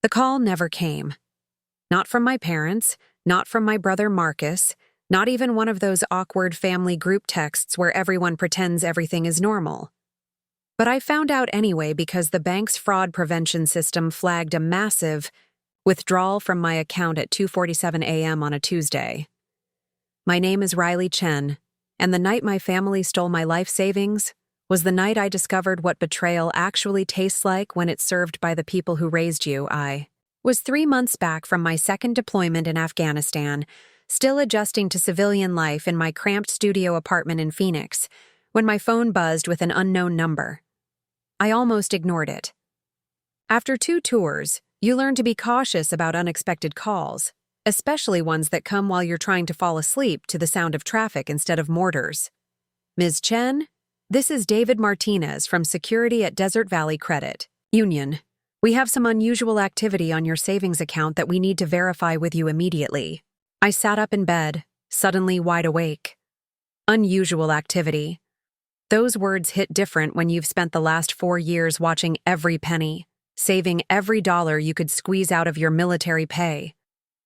The call never came. Not from my parents, not from my brother Marcus, not even one of those awkward family group texts where everyone pretends everything is normal. But I found out anyway because the bank's fraud prevention system flagged a massive withdrawal from my account at 2:47 a.m. on a Tuesday. My name is Riley Chen, and the night my family stole my life savings was the night I discovered what betrayal actually tastes like when it's served by the people who raised you. I was 3 months back from my second deployment in Afghanistan, still adjusting to civilian life in my cramped studio apartment in Phoenix, when my phone buzzed with an unknown number. I almost ignored it. After 2 tours, you learn to be cautious about unexpected calls, especially ones that come while you're trying to fall asleep to the sound of traffic instead of mortars. Ms. Chen, this is David Martinez from Security at Desert Valley Credit Union. We have some unusual activity on your savings account that we need to verify with you immediately. I sat up in bed, suddenly wide awake. Unusual activity. Those words hit different when you've spent the last 4 years watching every penny, saving every dollar you could squeeze out of your military pay.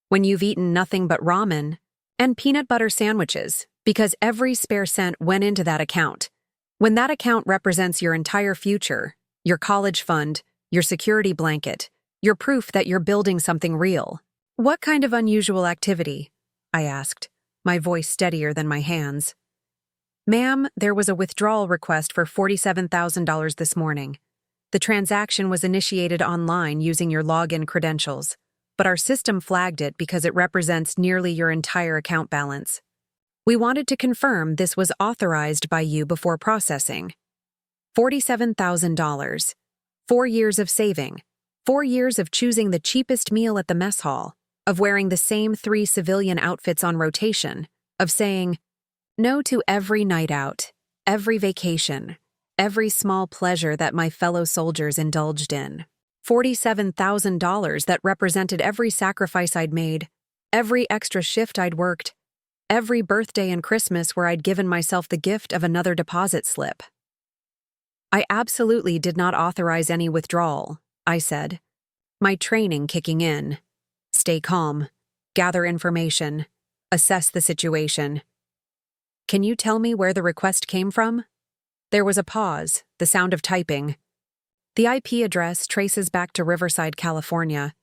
When you've eaten nothing but ramen and peanut butter sandwiches because every spare cent went into that account. When that account represents your entire future, your college fund, your security blanket, your proof that you're building something real. What kind of unusual activity? I asked, my voice steadier than my hands. Ma'am, there was a withdrawal request for $47,000 this morning. The transaction was initiated online using your login credentials, but our system flagged it because it represents nearly your entire account balance. We wanted to confirm this was authorized by you before processing. $47,000. 4 years of saving. 4 years of choosing the cheapest meal at the mess hall, of wearing the same 3 civilian outfits on rotation, of saying no to every night out, every vacation, every small pleasure that my fellow soldiers indulged in. $47,000 that represented every sacrifice I'd made, every extra shift I'd worked, every birthday and Christmas where I'd given myself the gift of another deposit slip. I absolutely did not authorize any withdrawal, I said. My training kicking in. Stay calm, gather information, assess the situation. Can you tell me where the request came from? There was a pause, the sound of typing. The IP address traces back to Riverside, California.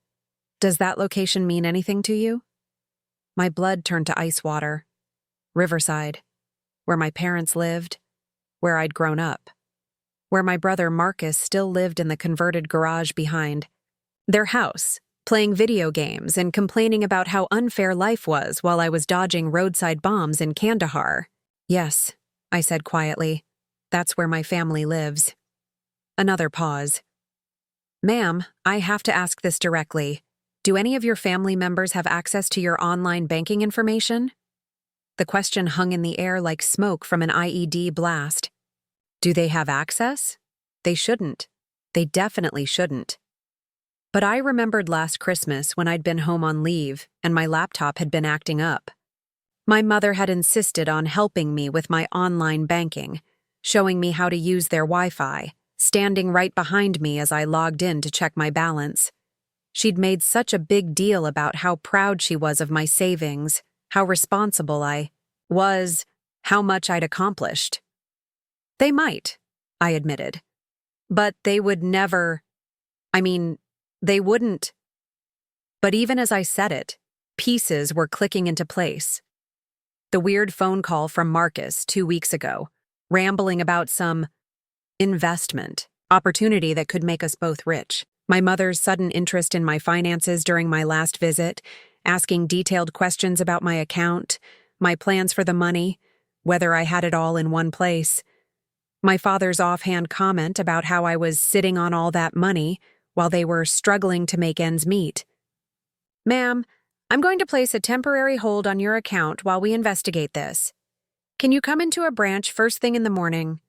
Does that location mean anything to you? My blood turned to ice water. Riverside, where my parents lived, where I'd grown up, where my brother Marcus still lived in the converted garage behind. Their house, playing video games and complaining about how unfair life was while I was dodging roadside bombs in Kandahar. Yes, I said quietly. That's where my family lives. Another pause. Ma'am, I have to ask this directly. Do any of your family members have access to your online banking information? The question hung in the air like smoke from an IED blast. Do they have access? They shouldn't. They definitely shouldn't. But I remembered last Christmas when I'd been home on leave and my laptop had been acting up. My mother had insisted on helping me with my online banking, showing me how to use their Wi-Fi, standing right behind me as I logged in to check my balance. She'd made such a big deal about how proud she was of my savings, how responsible I was, how much I'd accomplished. They might, I admitted. But they would never. They wouldn't. But even as I said it, pieces were clicking into place. The weird phone call from Marcus 2 weeks ago, rambling about some investment opportunity that could make us both rich. My mother's sudden interest in my finances during my last visit, asking detailed questions about my account, my plans for the money, whether I had it all in one place. My father's offhand comment about how I was sitting on all that money while they were struggling to make ends meet. Ma'am, I'm going to place a temporary hold on your account while we investigate this. Can you come into a branch first thing in the morning?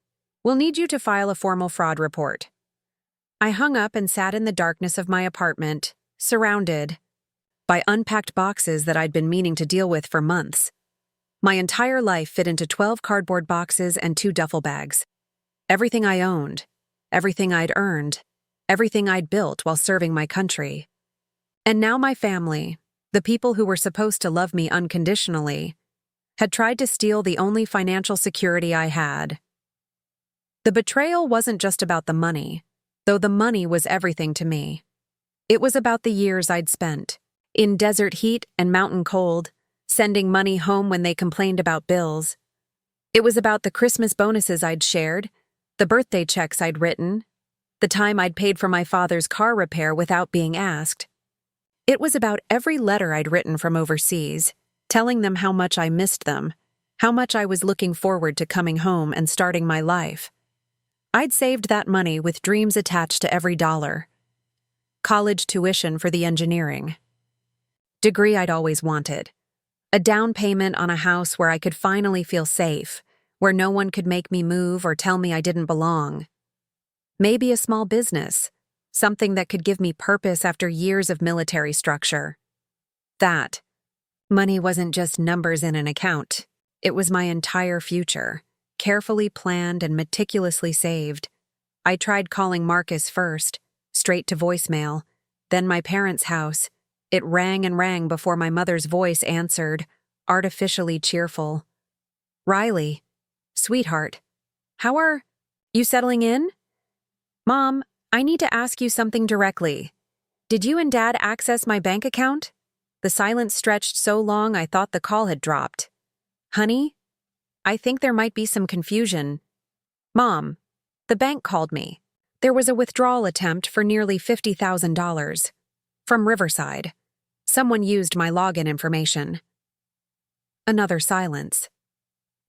We'll need you to file a formal fraud report. I hung up and sat in the darkness of my apartment, surrounded by unpacked boxes that I'd been meaning to deal with for months. My entire life fit into 12 cardboard boxes and 2 duffel bags. Everything I owned, everything I'd earned, everything I'd built while serving my country. And now my family, the people who were supposed to love me unconditionally, had tried to steal the only financial security I had. The betrayal wasn't just about the money, though the money was everything to me. It was about the years I'd spent, in desert heat and mountain cold, sending money home when they complained about bills. It was about the Christmas bonuses I'd shared, the birthday checks I'd written, the time I'd paid for my father's car repair without being asked. It was about every letter I'd written from overseas, telling them how much I missed them, how much I was looking forward to coming home and starting my life. I'd saved that money with dreams attached to every dollar. College tuition for the engineering degree I'd always wanted. A down payment on a house where I could finally feel safe, where no one could make me move or tell me I didn't belong. Maybe a small business, something that could give me purpose after years of military structure. That money wasn't just numbers in an account. It was my entire future, carefully planned and meticulously saved. I tried calling Marcus first, straight to voicemail, then my parents' house. It rang and rang before my mother's voice answered, artificially cheerful. "Riley, sweetheart, how are you settling in? Mom, I need to ask you something directly. Did you and Dad access my bank account?" The silence stretched so long I thought the call had dropped. "Honey, I think there might be some confusion." "Mom, the bank called me. There was a withdrawal attempt for nearly $50,000. From Riverside. Someone used my login information." Another silence.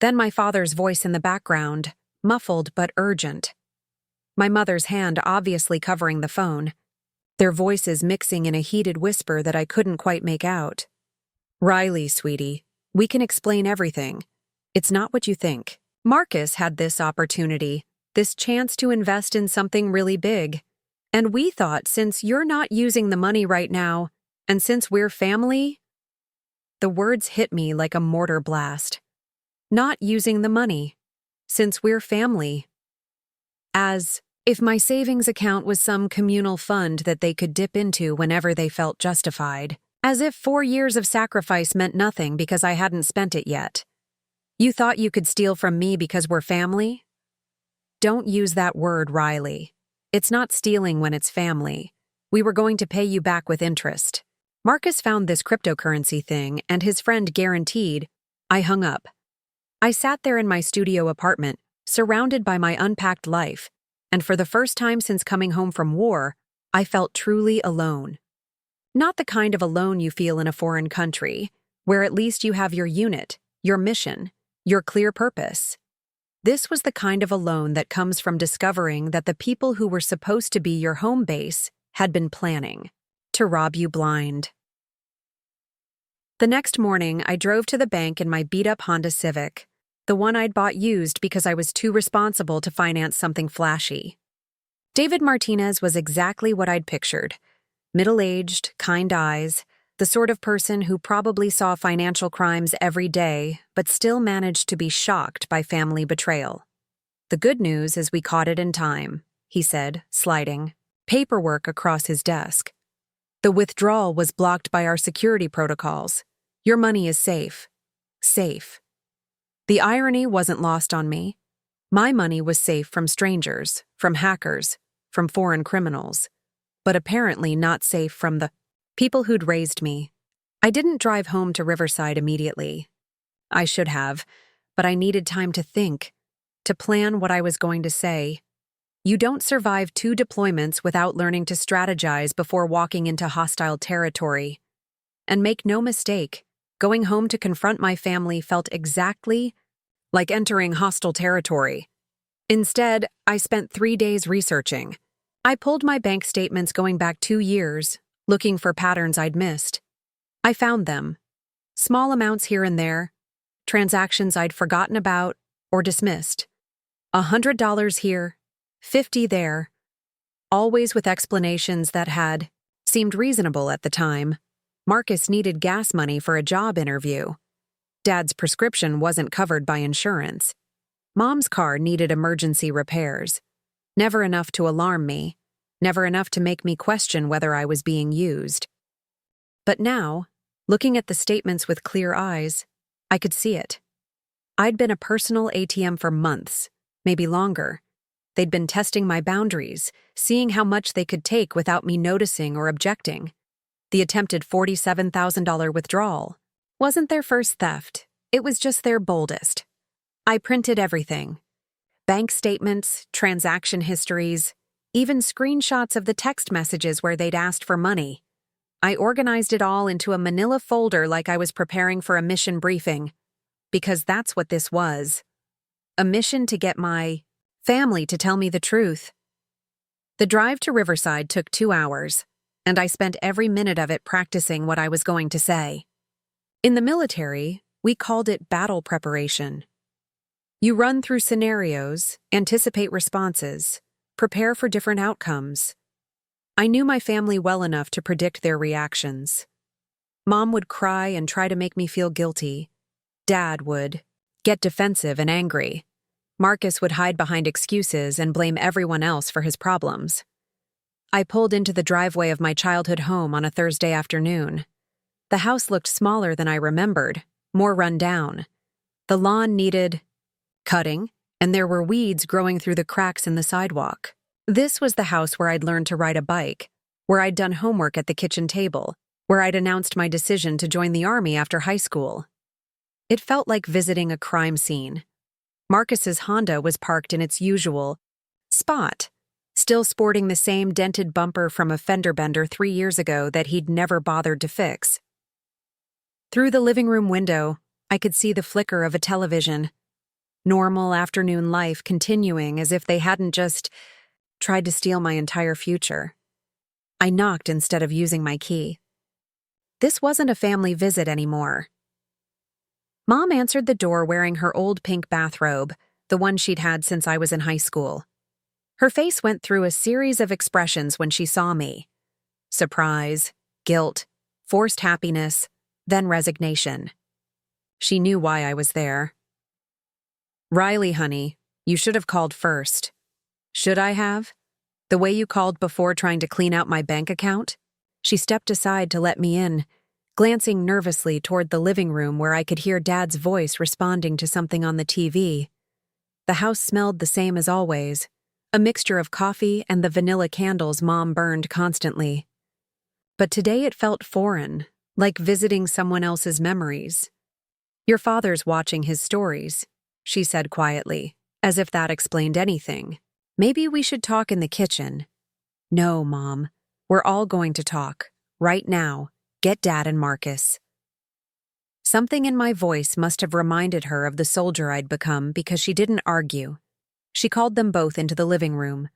Then my father's voice in the background, muffled but urgent. My mother's hand obviously covering the phone, their voices mixing in a heated whisper that I couldn't quite make out. "Riley, sweetie, we can explain everything. It's not what you think. Marcus had this opportunity, this chance to invest in something really big. And we thought since you're not using the money right now, and since we're family..." The words hit me like a mortar blast. Not using the money. Since we're family. As if my savings account was some communal fund that they could dip into whenever they felt justified. As if 4 years of sacrifice meant nothing because I hadn't spent it yet. You thought you could steal from me because we're family? Don't use that word, Riley. It's not stealing when it's family. We were going to pay you back with interest. Marcus found this cryptocurrency thing, and his friend guaranteed. I hung up. I sat there in my studio apartment, surrounded by my unpacked life, and for the first time since coming home from war, I felt truly alone. Not the kind of alone you feel in a foreign country, where at least you have your unit, your mission, your clear purpose. This was the kind of alone that comes from discovering that the people who were supposed to be your home base had been planning to rob you blind. The next morning, I drove to the bank in my beat-up Honda Civic, the one I'd bought used because I was too responsible to finance something flashy. David Martinez was exactly what I'd pictured. Middle-aged, kind eyes, the sort of person who probably saw financial crimes every day, but still managed to be shocked by family betrayal. "The good news is we caught it in time," he said, sliding paperwork across his desk. "The withdrawal was blocked by our security protocols. Your money is safe. Safe." The irony wasn't lost on me. My money was safe from strangers, from hackers, from foreign criminals, but apparently not safe from the people who'd raised me. I didn't drive home to Riverside immediately. I should have, but I needed time to think, to plan what I was going to say. You don't survive 2 deployments without learning to strategize before walking into hostile territory. And make no mistake, going home to confront my family felt exactly like entering hostile territory. Instead, I spent 3 days researching. I pulled my bank statements going back 2 years, looking for patterns I'd missed. I found them. Small amounts here and there, transactions I'd forgotten about or dismissed. $100 here, 50 there, always with explanations that had seemed reasonable at the time. Marcus needed gas money for a job interview. Dad's prescription wasn't covered by insurance. Mom's car needed emergency repairs. Never enough to alarm me, never enough to make me question whether I was being used. But now, looking at the statements with clear eyes, I could see it. I'd been a personal ATM for months, maybe longer. They'd been testing my boundaries, seeing how much they could take without me noticing or objecting. The attempted $47,000 withdrawal wasn't their first theft, it was just their boldest. I printed everything. Bank statements, transaction histories, even screenshots of the text messages where they'd asked for money. I organized it all into a manila folder like I was preparing for a mission briefing. Because that's what this was. A mission to get my family to tell me the truth. The drive to Riverside took 2 hours, and I spent every minute of it practicing what I was going to say. In the military, we called it battle preparation. You run through scenarios, anticipate responses, prepare for different outcomes. I knew my family well enough to predict their reactions. Mom would cry and try to make me feel guilty. Dad would get defensive and angry. Marcus would hide behind excuses and blame everyone else for his problems. I pulled into the driveway of my childhood home on a Thursday afternoon. The house looked smaller than I remembered, more run down. The lawn needed cutting, and there were weeds growing through the cracks in the sidewalk. This was the house where I'd learned to ride a bike, where I'd done homework at the kitchen table, where I'd announced my decision to join the Army after high school. It felt like visiting a crime scene. Marcus's Honda was parked in its usual spot, still sporting the same dented bumper from a fender bender 3 years ago that he'd never bothered to fix. Through the living room window, I could see the flicker of a television. Normal afternoon life continuing as if they hadn't just tried to steal my entire future. I knocked instead of using my key. This wasn't a family visit anymore. Mom answered the door wearing her old pink bathrobe, the one she'd had since I was in high school. Her face went through a series of expressions when she saw me. Surprise, guilt, forced happiness, then resignation. She knew why I was there. "Riley, honey, you should have called first." "Should I have? The way you called before trying to clean out my bank account?" She stepped aside to let me in, glancing nervously toward the living room where I could hear Dad's voice responding to something on the TV. The house smelled the same as always, a mixture of coffee and the vanilla candles Mom burned constantly. But today it felt foreign, like visiting someone else's memories. "Your father's watching his stories," she said quietly, as if that explained anything. "Maybe we should talk in the kitchen." "No, Mom. We're all going to talk. Right now. Get Dad and Marcus." Something in my voice must have reminded her of the soldier I'd become because she didn't argue. She called them both into the living room,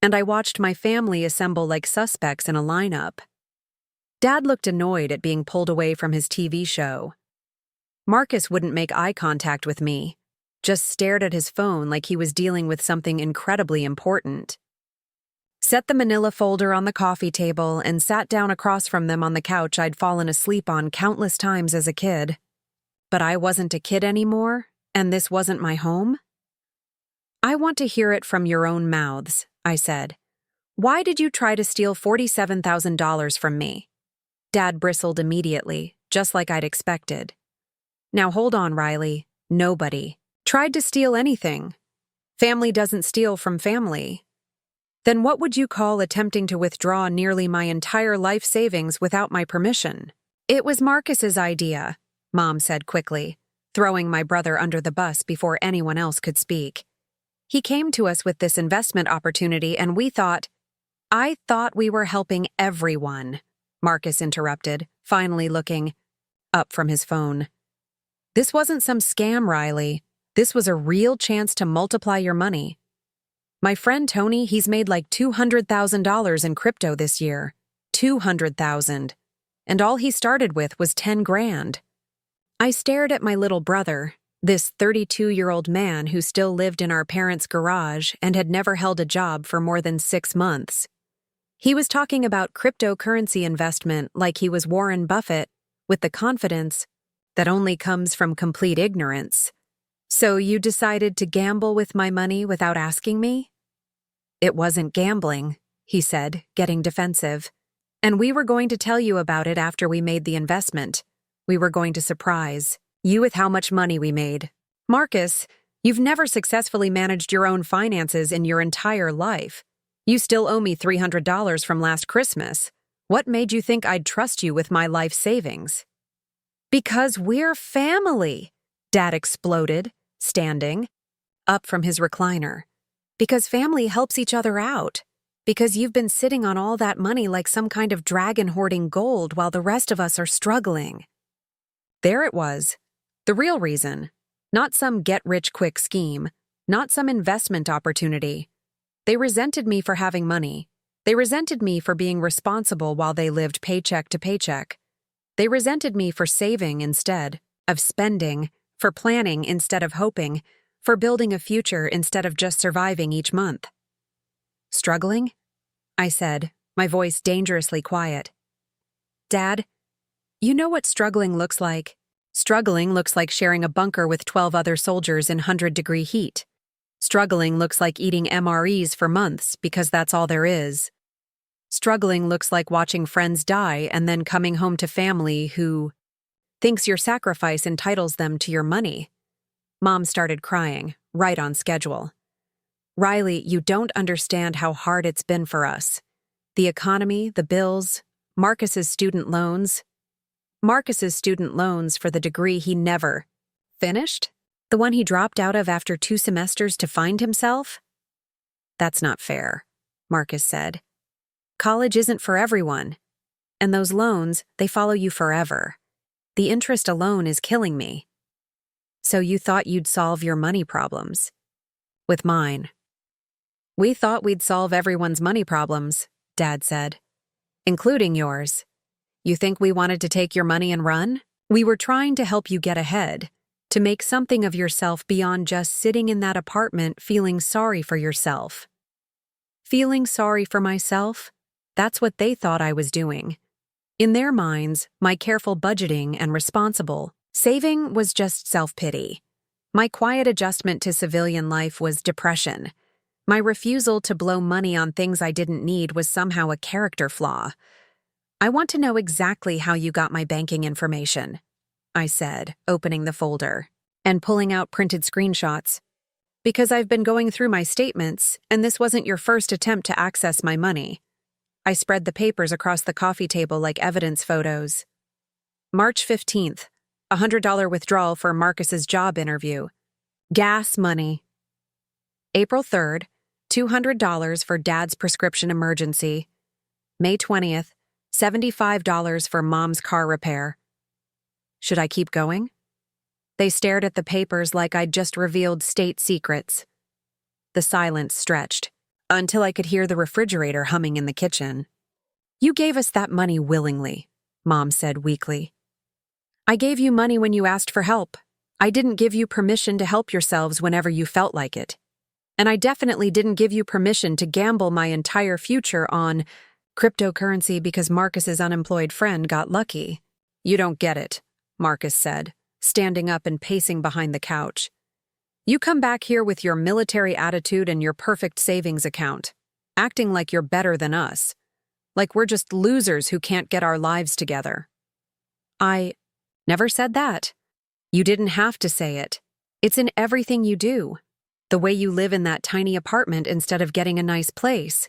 and I watched my family assemble like suspects in a lineup. Dad looked annoyed at being pulled away from his TV show. Marcus wouldn't make eye contact with me, just stared at his phone like he was dealing with something incredibly important. Set the manila folder on the coffee table and sat down across from them on the couch I'd fallen asleep on countless times as a kid. But I wasn't a kid anymore, and this wasn't my home? "I want to hear it from your own mouths," I said. "Why did you try to steal $47,000 from me?" Dad bristled immediately, just like I'd expected. "Now hold on, Riley. Nobody tried to steal anything. Family doesn't steal from family. Then what would you call attempting to withdraw nearly my entire life savings without my permission?" "It was Marcus's idea," Mom said quickly, throwing my brother under the bus before anyone else could speak. "He came to us with this investment opportunity and I thought we were helping everyone," Marcus interrupted, finally looking up from his phone. "This wasn't some scam, Riley. This was a real chance to multiply your money. My friend Tony, he's made like $200,000 in crypto this year. $200,000. And all he started with was 10 grand. I stared at my little brother, this 32-year-old man who still lived in our parents' garage and had never held a job for more than 6 months. He was talking about cryptocurrency investment like he was Warren Buffett, with the confidence that only comes from complete ignorance. "So you decided to gamble with my money without asking me?" "It wasn't gambling," he said, getting defensive. And we were going to tell you about it after we made the investment. We were going to surprise you with how much money we made. Marcus, you've never successfully managed your own finances in your entire life. You still owe me $300 from last Christmas. What made you think I'd trust you with my life savings? Because we're family, Dad exploded, standing up from his recliner. Because family helps each other out. Because you've been sitting on all that money like some kind of dragon hoarding gold while the rest of us are struggling. There it was. The real reason. Not some get-rich-quick scheme. Not some investment opportunity. They resented me for having money. They resented me for being responsible while they lived paycheck to paycheck. They resented me for saving instead of spending, for planning instead of hoping, for building a future instead of just surviving each month. Struggling? I said, my voice dangerously quiet. Dad, you know what struggling looks like? Struggling looks like sharing a bunker with 12 other soldiers in 100-degree heat. Struggling looks like eating MREs for months because that's all there is. Struggling looks like watching friends die and then coming home to family who thinks your sacrifice entitles them to your money. Mom started crying, right on schedule. Riley, you don't understand how hard it's been for us. The economy, the bills, Marcus's student loans. Marcus's student loans for the degree he never finished? The one he dropped out of after 2 semesters to find himself? That's not fair, Marcus said. College isn't for everyone. And those loans, they follow you forever. The interest alone is killing me. So you thought you'd solve your money problems. With mine. We thought we'd solve everyone's money problems, Dad said. Including yours. You think we wanted to take your money and run? We were trying to help you get ahead, to make something of yourself beyond just sitting in that apartment feeling sorry for yourself. Feeling sorry for myself? That's what they thought I was doing. In their minds, my careful budgeting and responsible saving was just self-pity. My quiet adjustment to civilian life was depression. My refusal to blow money on things I didn't need was somehow a character flaw. I want to know exactly how you got my banking information, I said, opening the folder and pulling out printed screenshots. Because I've been going through my statements, and this wasn't your first attempt to access my money. I spread the papers across the coffee table like evidence photos. March 15th, $100 withdrawal for Marcus's job interview. Gas money. April 3rd, $200 for Dad's prescription emergency. May 20th, $75 for Mom's car repair. Should I keep going? They stared at the papers like I'd just revealed state secrets. The silence stretched, until I could hear the refrigerator humming in the kitchen. You gave us that money willingly, Mom said weakly. I gave you money when you asked for help. I didn't give you permission to help yourselves whenever you felt like it. And I definitely didn't give you permission to gamble my entire future on cryptocurrency because Marcus's unemployed friend got lucky. You don't get it, Marcus said, standing up and pacing behind the couch. You come back here with your military attitude and your perfect savings account, acting like you're better than us, like we're just losers who can't get our lives together. I never said that. You didn't have to say it. It's in everything you do. The way you live in that tiny apartment instead of getting a nice place.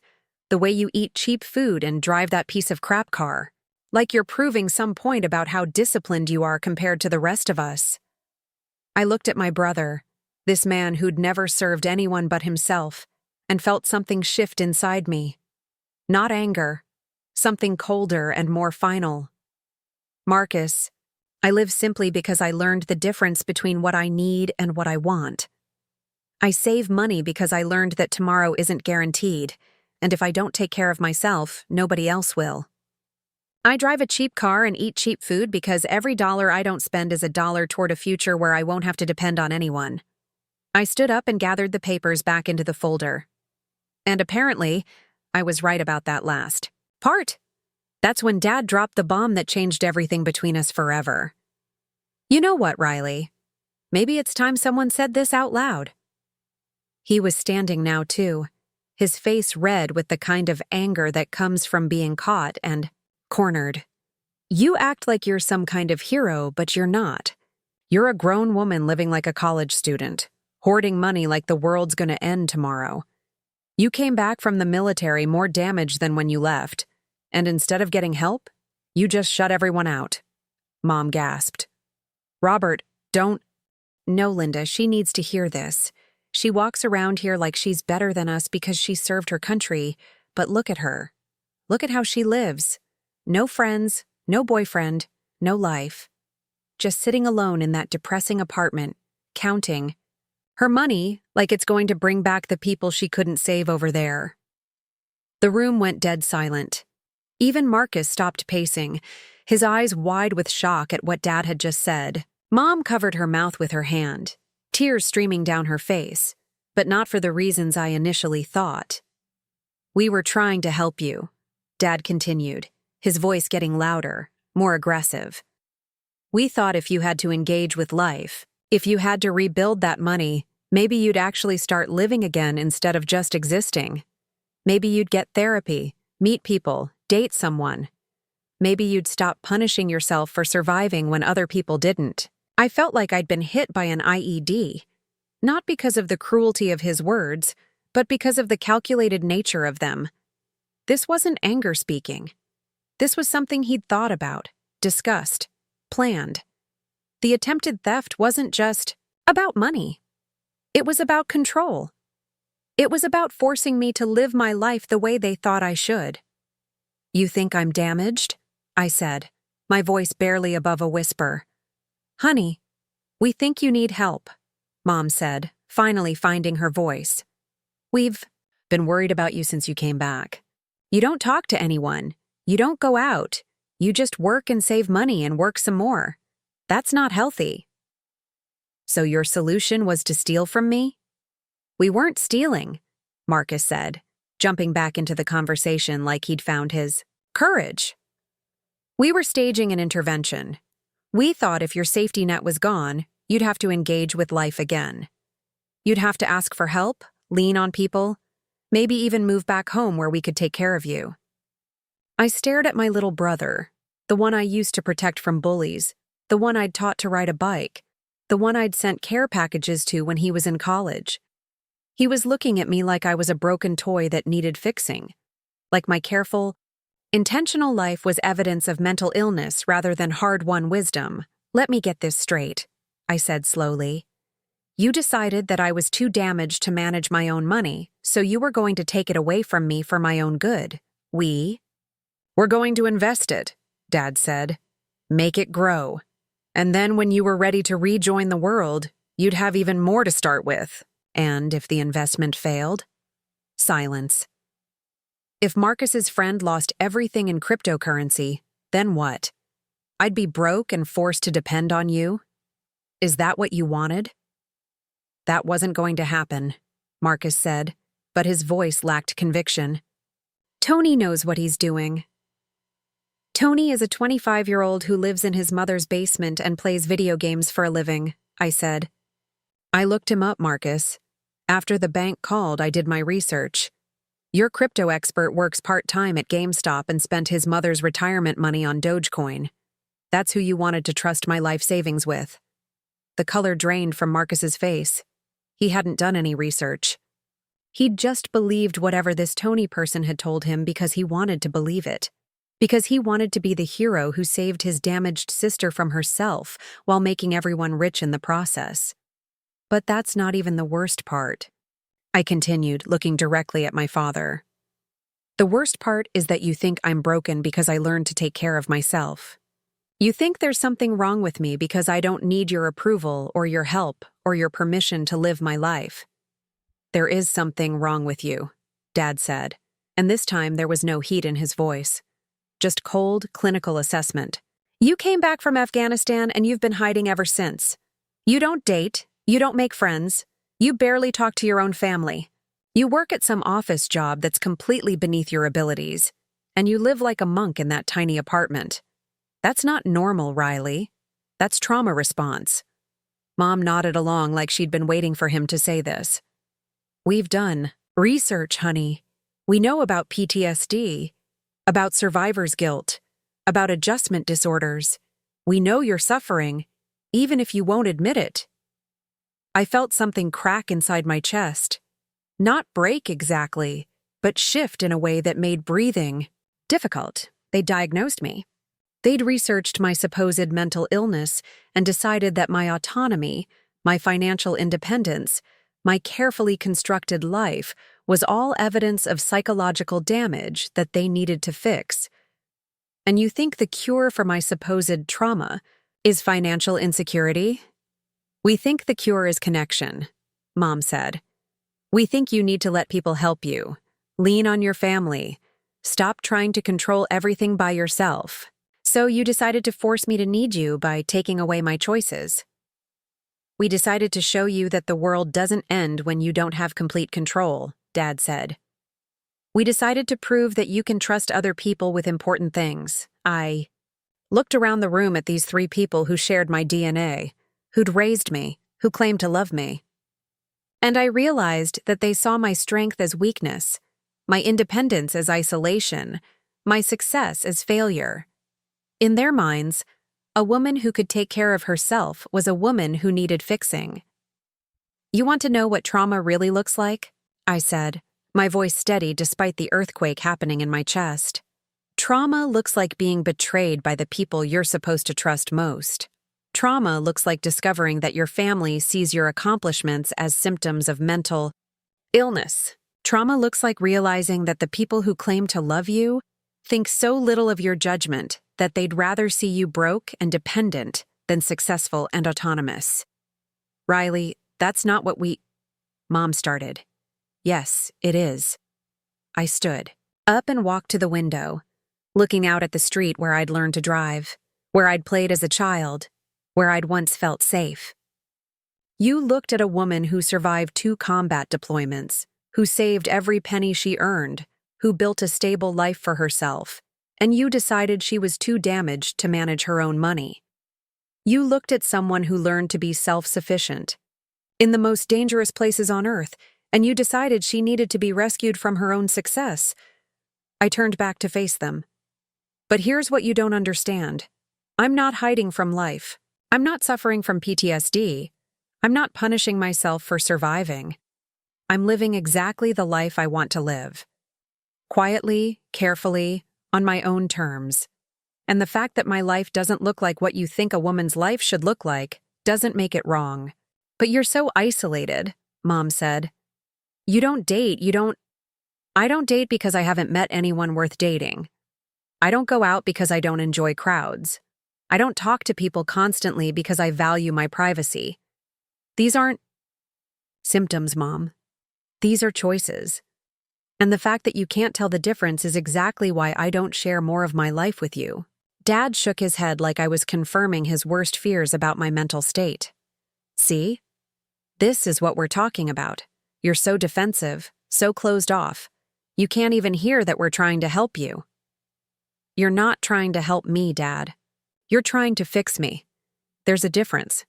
The way you eat cheap food and drive that piece of crap car. Like you're proving some point about how disciplined you are compared to the rest of us. I looked at my brother, this man who'd never served anyone but himself, and felt something shift inside me. Not anger, something colder and more final. Marcus, I live simply because I learned the difference between what I need and what I want. I save money because I learned that tomorrow isn't guaranteed, and if I don't take care of myself, nobody else will. I drive a cheap car and eat cheap food because every dollar I don't spend is a dollar toward a future where I won't have to depend on anyone. I stood up and gathered the papers back into the folder. And apparently, I was right about that last part. That's when Dad dropped the bomb that changed everything between us forever. You know what, Riley? Maybe it's time someone said this out loud. He was standing now, too, his face red with the kind of anger that comes from being caught and Cornered. You act like you're some kind of hero, but you're not. You're a grown woman living like a college student, hoarding money like the world's gonna end tomorrow. You came back from the military more damaged than when you left, and instead of getting help, you just shut everyone out. Mom gasped. Robert, don't. No, Linda, she needs to hear this. She walks around here like she's better than us because she served her country, but look at her. Look at how she lives. No friends, no boyfriend, no life. Just sitting alone in that depressing apartment, counting her money like it's going to bring back the people she couldn't save over there. The room went dead silent. Even Marcus stopped pacing, his eyes wide with shock at what Dad had just said. Mom covered her mouth with her hand, tears streaming down her face, but not for the reasons I initially thought. We were trying to help you, Dad continued, his voice getting louder, more aggressive. We thought if you had to engage with life, if you had to rebuild that money, maybe you'd actually start living again instead of just existing. Maybe you'd get therapy, meet people, date someone. Maybe you'd stop punishing yourself for surviving when other people didn't. I felt like I'd been hit by an IED, not because of the cruelty of his words, but because of the calculated nature of them. This wasn't anger speaking. This was something he'd thought about, discussed, planned. The attempted theft wasn't just about money. It was about control. It was about forcing me to live my life the way they thought I should. You think I'm damaged? I said, my voice barely above a whisper. Honey, we think you need help, Mom said, finally finding her voice. We've been worried about you since you came back. You don't talk to anyone. You don't go out. You just work and save money and work some more. That's not healthy. So your solution was to steal from me? We weren't stealing, Marcus said, jumping back into the conversation like he'd found his courage. We were staging an intervention. We thought if your safety net was gone, you'd have to engage with life again. You'd have to ask for help, lean on people, maybe even move back home where we could take care of you. I stared at my little brother, the one I used to protect from bullies, the one I'd taught to ride a bike, the one I'd sent care packages to when he was in college. He was looking at me like I was a broken toy that needed fixing, like my careful, intentional life was evidence of mental illness rather than hard-won wisdom. Let me get this straight, I said slowly. You decided that I was too damaged to manage my own money, so you were going to take it away from me for my own good. We're going to invest it, Dad said. Make it grow. And then when you were ready to rejoin the world, you'd have even more to start with. And if the investment failed? Silence. If Marcus's friend lost everything in cryptocurrency, then what? I'd be broke and forced to depend on you? Is that what you wanted? That wasn't going to happen, Marcus said, but his voice lacked conviction. Tony knows what he's doing. Tony is a 25-year-old who lives in his mother's basement and plays video games for a living, I said. I looked him up, Marcus. After the bank called, I did my research. Your crypto expert works part-time at GameStop and spent his mother's retirement money on Dogecoin. That's who you wanted to trust my life savings with. The color drained from Marcus's face. He hadn't done any research. He'd just believed whatever this Tony person had told him because he wanted to believe it. Because he wanted to be the hero who saved his damaged sister from herself while making everyone rich in the process. But that's not even the worst part. I continued, looking directly at my father. The worst part is that you think I'm broken because I learned to take care of myself. You think there's something wrong with me because I don't need your approval or your help or your permission to live my life. There is something wrong with you, Dad said, and this time there was no heat in his voice. Just cold, clinical assessment. You came back from Afghanistan and you've been hiding ever since. You don't date, you don't make friends, you barely talk to your own family. You work at some office job that's completely beneath your abilities, and you live like a monk in that tiny apartment. That's not normal, Riley. That's trauma response. Mom nodded along like she'd been waiting for him to say this. We've done research, honey. We know about PTSD, about survivor's guilt, about adjustment disorders. We know you're suffering, even if you won't admit it. I felt something crack inside my chest. Not break exactly, but shift in a way that made breathing difficult. They diagnosed me. They'd researched my supposed mental illness and decided that my autonomy, my financial independence, my carefully constructed life was all evidence of psychological damage that they needed to fix. And you think the cure for my supposed trauma is financial insecurity? We think the cure is connection, Mom said. We think you need to let people help you. Lean on your family. Stop trying to control everything by yourself. So you decided to force me to need you by taking away my choices. We decided to show you that the world doesn't end when you don't have complete control, Dad said. We decided to prove that you can trust other people with important things. I looked around the room at these 3 people who shared my DNA, who'd raised me, who claimed to love me. And I realized that they saw my strength as weakness, my independence as isolation, my success as failure. In their minds, a woman who could take care of herself was a woman who needed fixing. You want to know what trauma really looks like? I said, my voice steady despite the earthquake happening in my chest. Trauma looks like being betrayed by the people you're supposed to trust most. Trauma looks like discovering that your family sees your accomplishments as symptoms of mental illness. Trauma looks like realizing that the people who claim to love you think so little of your judgment that they'd rather see you broke and dependent than successful and autonomous. Riley, that's not what Mom started. Yes, it is. I stood up and walked to the window, looking out at the street where I'd learned to drive, where I'd played as a child, where I'd once felt safe. You looked at a woman who survived 2 combat deployments, who saved every penny she earned, who built a stable life for herself, and you decided she was too damaged to manage her own money. You looked at someone who learned to be self-sufficient in the most dangerous places on earth, and you decided she needed to be rescued from her own success. I turned back to face them. But here's what you don't understand. I'm not hiding from life. I'm not suffering from PTSD. I'm not punishing myself for surviving. I'm living exactly the life I want to live. Quietly, carefully, on my own terms. And the fact that my life doesn't look like what you think a woman's life should look like doesn't make it wrong. But you're so isolated, Mom said. You don't date, I don't date because I haven't met anyone worth dating. I don't go out because I don't enjoy crowds. I don't talk to people constantly because I value my privacy. These aren't symptoms, Mom. These are choices. And the fact that you can't tell the difference is exactly why I don't share more of my life with you. Dad shook his head like I was confirming his worst fears about my mental state. See? This is what we're talking about. You're so defensive, so closed off. You can't even hear that we're trying to help you. You're not trying to help me, Dad. You're trying to fix me. There's a difference.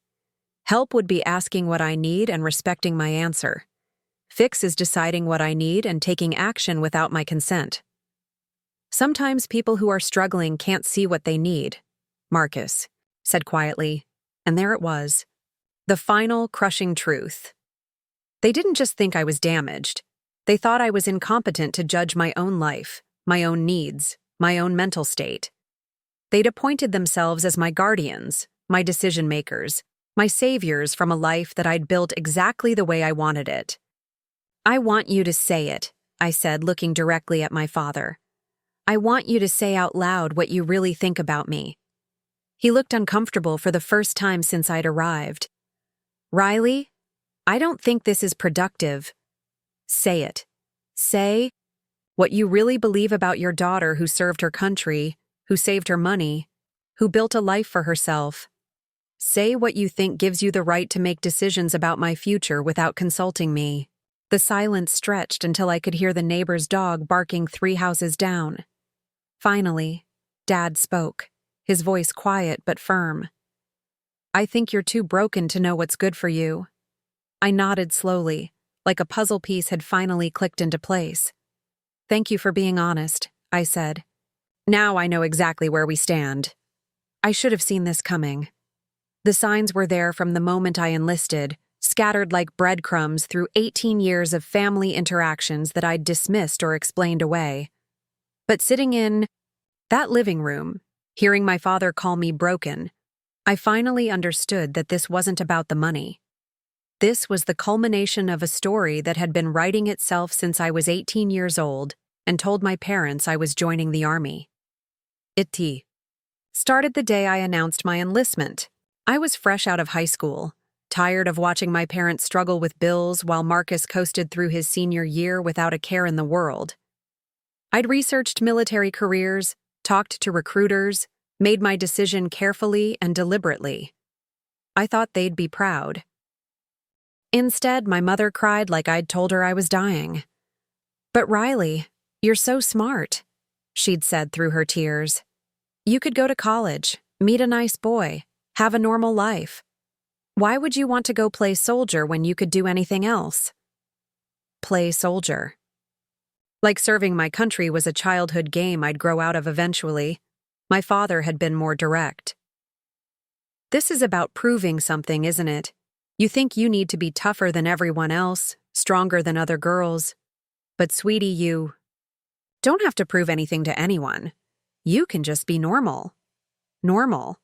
Help would be asking what I need and respecting my answer. Fix is deciding what I need and taking action without my consent. Sometimes people who are struggling can't see what they need, Marcus said quietly, and there it was. The final, crushing truth. They didn't just think I was damaged. They thought I was incompetent to judge my own life, my own needs, my own mental state. They'd appointed themselves as my guardians, my decision-makers, my saviors from a life that I'd built exactly the way I wanted it. I want you to say it, I said, looking directly at my father. I want you to say out loud what you really think about me. He looked uncomfortable for the first time since I'd arrived. Riley, I don't think this is productive. Say it. Say what you really believe about your daughter who served her country, who saved her money, who built a life for herself. Say what you think gives you the right to make decisions about my future without consulting me. The silence stretched until I could hear the neighbor's dog barking 3 houses down. Finally, Dad spoke, his voice quiet but firm. I think you're too broken to know what's good for you. I nodded slowly, like a puzzle piece had finally clicked into place. Thank you for being honest, I said. Now I know exactly where we stand. I should have seen this coming. The signs were there from the moment I enlisted, scattered like breadcrumbs through 18 years of family interactions that I'd dismissed or explained away. But sitting in that living room, hearing my father call me broken, I finally understood that this wasn't about the money. This was the culmination of a story that had been writing itself since I was 18 years old and told my parents I was joining the army. It started the day I announced my enlistment. I was fresh out of high school, tired of watching my parents struggle with bills while Marcus coasted through his senior year without a care in the world. I'd researched military careers, talked to recruiters, made my decision carefully and deliberately. I thought they'd be proud. Instead, my mother cried like I'd told her I was dying. "But Riley, you're so smart," she'd said through her tears. "You could go to college, meet a nice boy, have a normal life. Why would you want to go play soldier when you could do anything else?" Play soldier. Like serving my country was a childhood game I'd grow out of eventually. My father had been more direct. "This is about proving something, isn't it? You think you need to be tougher than everyone else, stronger than other girls. But sweetie, you don't have to prove anything to anyone. You can just be normal." Normal.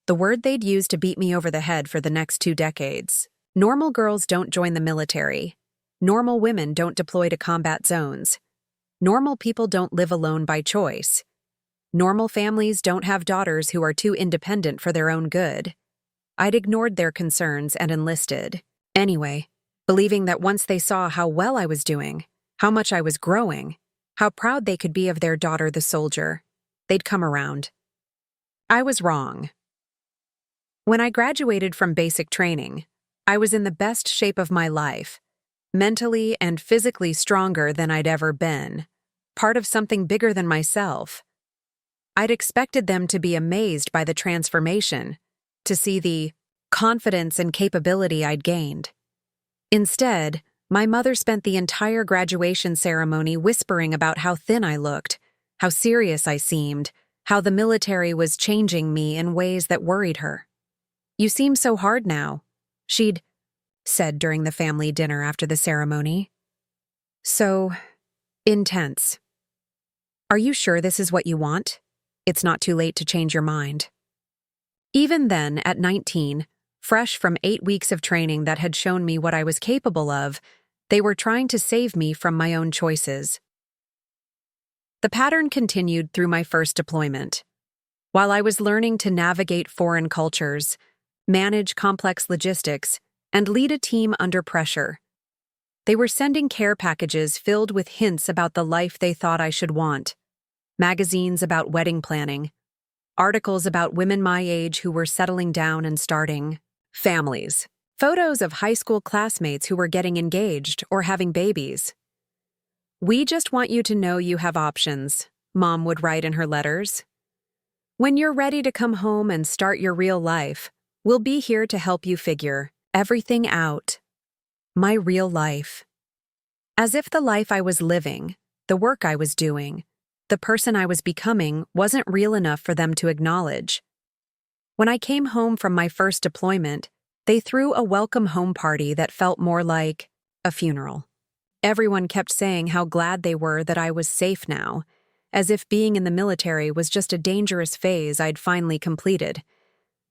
The word they'd use to beat me over the head for the next 2 decades. Normal girls don't join the military. Normal women don't deploy to combat zones. Normal people don't live alone by choice. Normal families don't have daughters who are too independent for their own good. I'd ignored their concerns and enlisted. Anyway, believing that once they saw how well I was doing, how much I was growing, how proud they could be of their daughter the soldier, they'd come around. I was wrong. When I graduated from basic training, I was in the best shape of my life, mentally and physically stronger than I'd ever been, part of something bigger than myself. I'd expected them to be amazed by the transformation, to see the confidence and capability I'd gained. Instead, my mother spent the entire graduation ceremony whispering about how thin I looked, how serious I seemed, how the military was changing me in ways that worried her. "You seem so hard now," she'd said during the family dinner after the ceremony. "So intense. Are you sure this is what you want? It's not too late to change your mind." Even then, at 19, fresh from 8 weeks of training that had shown me what I was capable of, they were trying to save me from my own choices. The pattern continued through my first deployment. While I was learning to navigate foreign cultures, manage complex logistics, and lead a team under pressure, they were sending care packages filled with hints about the life they thought I should want, magazines about wedding planning, articles about women my age who were settling down and starting families, photos of high school classmates who were getting engaged or having babies. "We just want you to know you have options," Mom would write in her letters. "When you're ready to come home and start your real life, we'll be here to help you figure everything out." My real life. As if the life I was living, the work I was doing, the person I was becoming wasn't real enough for them to acknowledge. When I came home from my first deployment, they threw a welcome home party that felt more like a funeral. Everyone kept saying how glad they were that I was safe now, as if being in the military was just a dangerous phase I'd finally completed.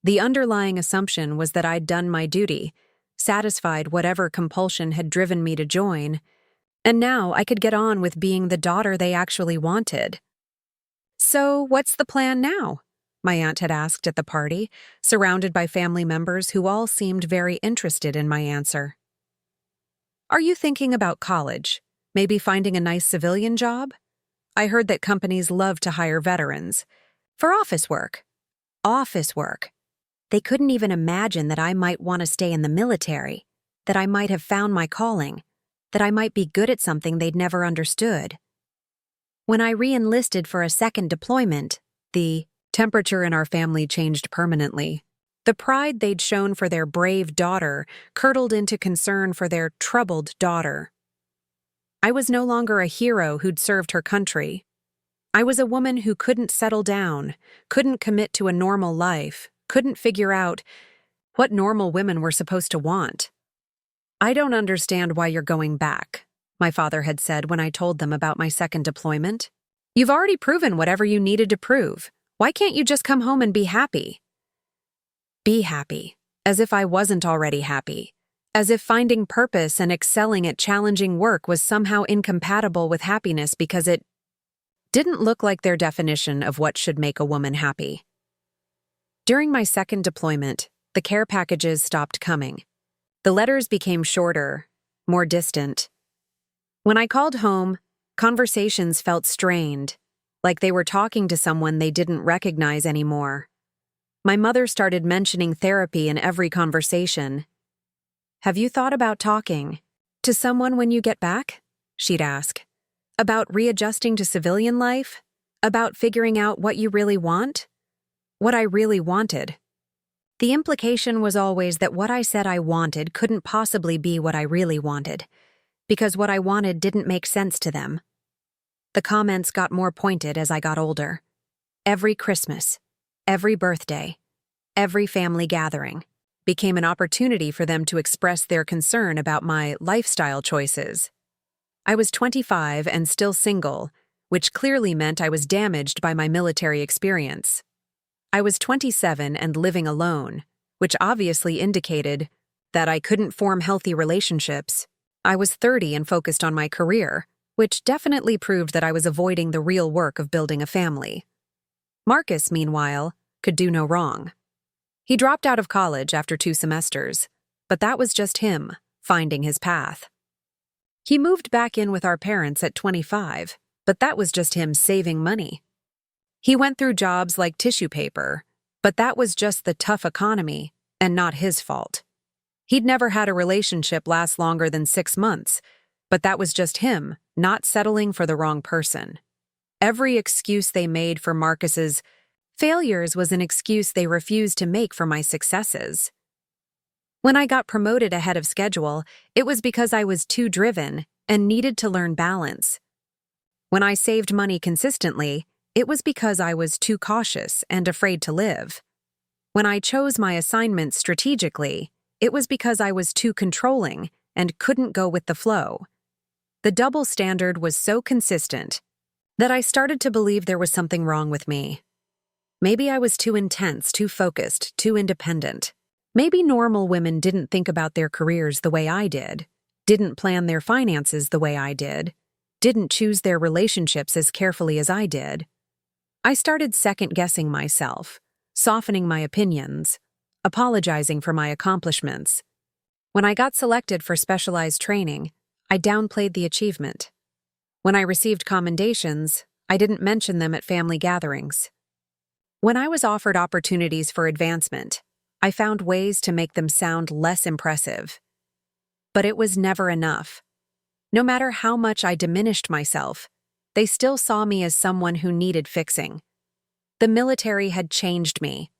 The underlying assumption was that I'd done my duty, satisfied whatever compulsion had driven me to join, and now I could get on with being the daughter they actually wanted. "So, what's the plan now?" my aunt had asked at the party, surrounded by family members who all seemed very interested in my answer. "Are you thinking about college? Maybe finding a nice civilian job? I heard that companies love to hire veterans. For office work." Office work. They couldn't even imagine that I might want to stay in the military, that I might have found my calling, that I might be good at something they'd never understood. When I re-enlisted for a second deployment, the temperature in our family changed permanently. The pride they'd shown for their brave daughter curdled into concern for their troubled daughter. I was no longer a hero who'd served her country. I was a woman who couldn't settle down, couldn't commit to a normal life, couldn't figure out what normal women were supposed to want. "I don't understand why you're going back," my father had said when I told them about my second deployment. "You've already proven whatever you needed to prove. Why can't you just come home and be happy?" Be happy, as if I wasn't already happy, as if finding purpose and excelling at challenging work was somehow incompatible with happiness because it didn't look like their definition of what should make a woman happy. During my second deployment, the care packages stopped coming. The letters became shorter, more distant. When I called home, conversations felt strained, like they were talking to someone they didn't recognize anymore. My mother started mentioning therapy in every conversation. "Have you thought about talking to someone when you get back?" she'd ask. "About readjusting to civilian life? About figuring out what you really want?" What I really wanted. The implication was always that what I said I wanted couldn't possibly be what I really wanted, because what I wanted didn't make sense to them. The comments got more pointed as I got older. Every Christmas, every birthday, every family gathering became an opportunity for them to express their concern about my lifestyle choices. I was 25 and still single, which clearly meant I was damaged by my military experience. I was 27 and living alone, which obviously indicated that I couldn't form healthy relationships. I was 30 and focused on my career, which definitely proved that I was avoiding the real work of building a family. Marcus, meanwhile, could do no wrong. He dropped out of college after 2 semesters, but that was just him finding his path. He moved back in with our parents at 25, but that was just him saving money. He went through jobs like tissue paper, but that was just the tough economy and not his fault. He'd never had a relationship last longer than 6 months, but that was just him not settling for the wrong person. Every excuse they made for Marcus's failures was an excuse they refused to make for my successes. When I got promoted ahead of schedule, it was because I was too driven and needed to learn balance. When I saved money consistently, it was because I was too cautious and afraid to live. When I chose my assignments strategically, it was because I was too controlling and couldn't go with the flow. The double standard was so consistent that I started to believe there was something wrong with me. Maybe I was too intense, too focused, too independent. Maybe normal women didn't think about their careers the way I did, didn't plan their finances the way I did, didn't choose their relationships as carefully as I did. I started second-guessing myself, softening my opinions, apologizing for my accomplishments. When I got selected for specialized training, I downplayed the achievement. When I received commendations, I didn't mention them at family gatherings. When I was offered opportunities for advancement, I found ways to make them sound less impressive. But it was never enough. No matter how much I diminished myself, they still saw me as someone who needed fixing. The military had changed me,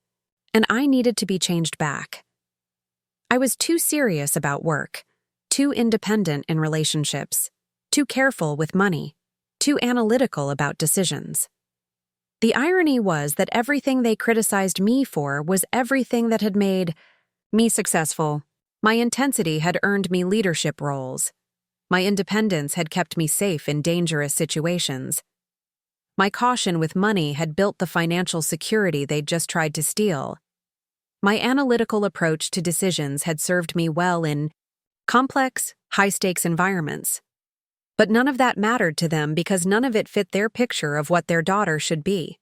and I needed to be changed back. I was too serious about work, too independent in relationships, too careful with money, too analytical about decisions. The irony was that everything they criticized me for was everything that had made me successful. My intensity had earned me leadership roles. My independence had kept me safe in dangerous situations. My caution with money had built the financial security they'd just tried to steal. My analytical approach to decisions had served me well in complex, high-stakes environments. But none of that mattered to them because none of it fit their picture of what their daughter should be.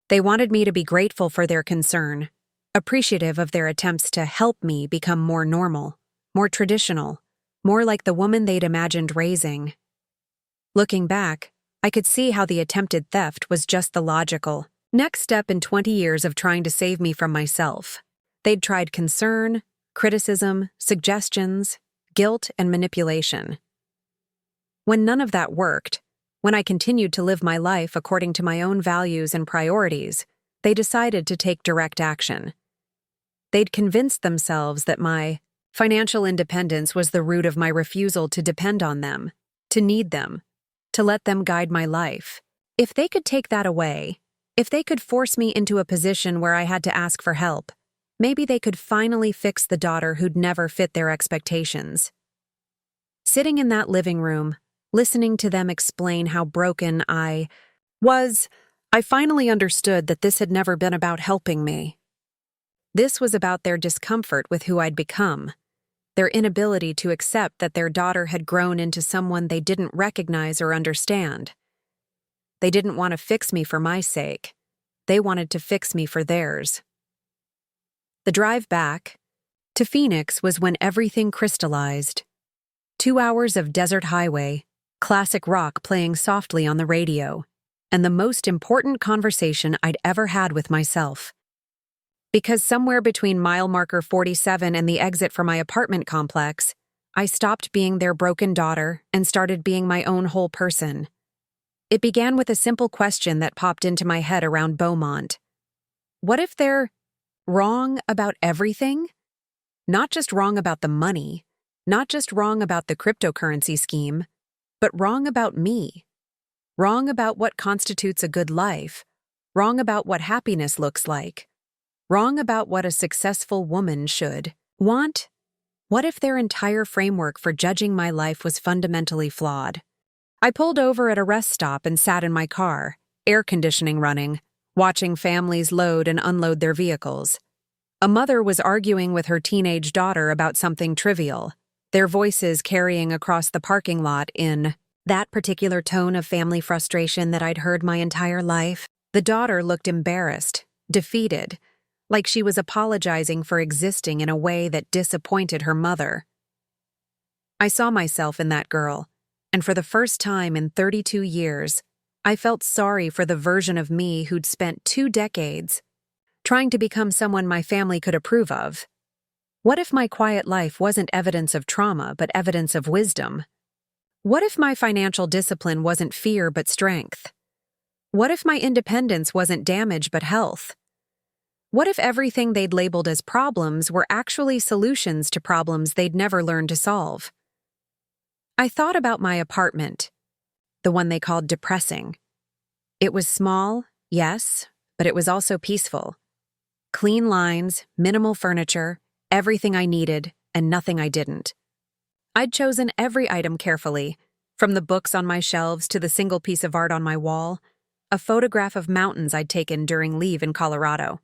They wanted me to be grateful for their concern, appreciative of their attempts to help me become more normal, more traditional, more like the woman they'd imagined raising. Looking back, I could see how the attempted theft was just the logical next step in 20 years of trying to save me from myself. They'd tried concern, criticism, suggestions, guilt, and manipulation. When none of that worked, when I continued to live my life according to my own values and priorities, they decided to take direct action. They'd convinced themselves that my financial independence was the root of my refusal to depend on them, to need them, to let them guide my life. If they could take that away, if they could force me into a position where I had to ask for help, maybe they could finally fix the daughter who'd never fit their expectations. Sitting in that living room, listening to them explain how broken I was, I finally understood that this had never been about helping me. This was about their discomfort with who I'd become, their inability to accept that their daughter had grown into someone they didn't recognize or understand. They didn't want to fix me for my sake. They wanted to fix me for theirs. The drive back to Phoenix was when everything crystallized. 2 hours of desert highway, classic rock playing softly on the radio, and the most important conversation I'd ever had with myself. Because somewhere between mile marker 47 and the exit for my apartment complex, I stopped being their broken daughter and started being my own whole person. It began with a simple question that popped into my head around Beaumont. What if they're wrong about everything? Not just wrong about the money, not just wrong about the cryptocurrency scheme, but wrong about me. Wrong about what constitutes a good life. Wrong about what happiness looks like. Wrong about what a successful woman should want. What if their entire framework for judging my life was fundamentally flawed? I pulled over at a rest stop and sat in my car, air conditioning running, watching families load and unload their vehicles. A mother was arguing with her teenage daughter about something trivial, their voices carrying across the parking lot in that particular tone of family frustration that I'd heard my entire life. The daughter looked embarrassed, defeated, like she was apologizing for existing in a way that disappointed her mother. I saw myself in that girl, and for the first time in 32 years, I felt sorry for the version of me who'd spent 2 decades trying to become someone my family could approve of. What if my quiet life wasn't evidence of trauma but evidence of wisdom? What if my financial discipline wasn't fear but strength? What if my independence wasn't damage but health? What if everything they'd labeled as problems were actually solutions to problems they'd never learned to solve? I thought about my apartment, the one they called depressing. It was small, yes, but it was also peaceful. Clean lines, minimal furniture, everything I needed, and nothing I didn't. I'd chosen every item carefully, from the books on my shelves to the single piece of art on my wall, a photograph of mountains I'd taken during leave in Colorado.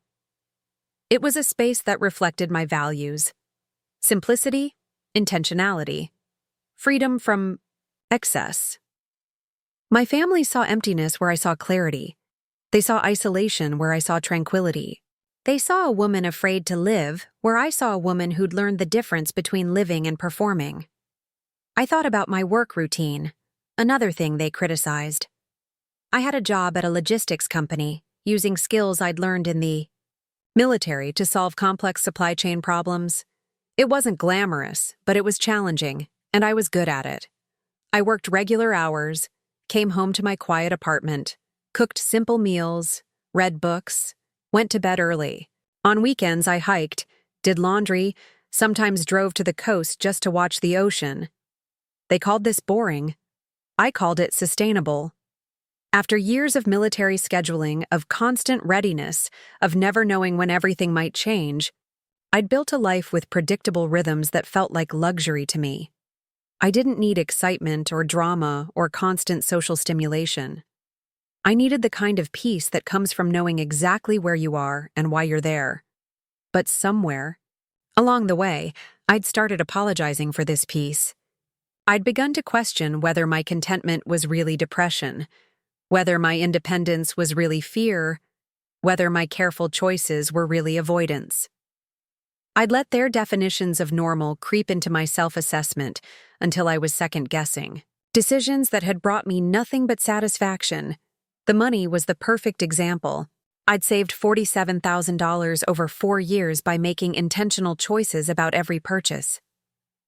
It was a space that reflected my values: simplicity, intentionality, freedom from excess. My family saw emptiness where I saw clarity. They saw isolation where I saw tranquility. They saw a woman afraid to live where I saw a woman who'd learned the difference between living and performing. I thought about my work routine, another thing they criticized. I had a job at a logistics company, using skills I'd learned in the military to solve complex supply chain problems. It wasn't glamorous, but it was challenging, and I was good at it. I worked regular hours, came home to my quiet apartment, cooked simple meals, read books, went to bed early. On weekends, I hiked, did laundry, sometimes drove to the coast just to watch the ocean. They called this boring. I called it sustainable. After years of military scheduling, of constant readiness, of never knowing when everything might change, I'd built a life with predictable rhythms that felt like luxury to me. I didn't need excitement or drama or constant social stimulation. I needed the kind of peace that comes from knowing exactly where you are and why you're there. But somewhere, along the way, I'd started apologizing for this peace. I'd begun to question whether my contentment was really depression, whether my independence was really fear, whether my careful choices were really avoidance. I'd let their definitions of normal creep into my self-assessment until I was second-guessing. Decisions that had brought me nothing but satisfaction. The money was the perfect example. I'd saved $47,000 over 4 years by making intentional choices about every purchase.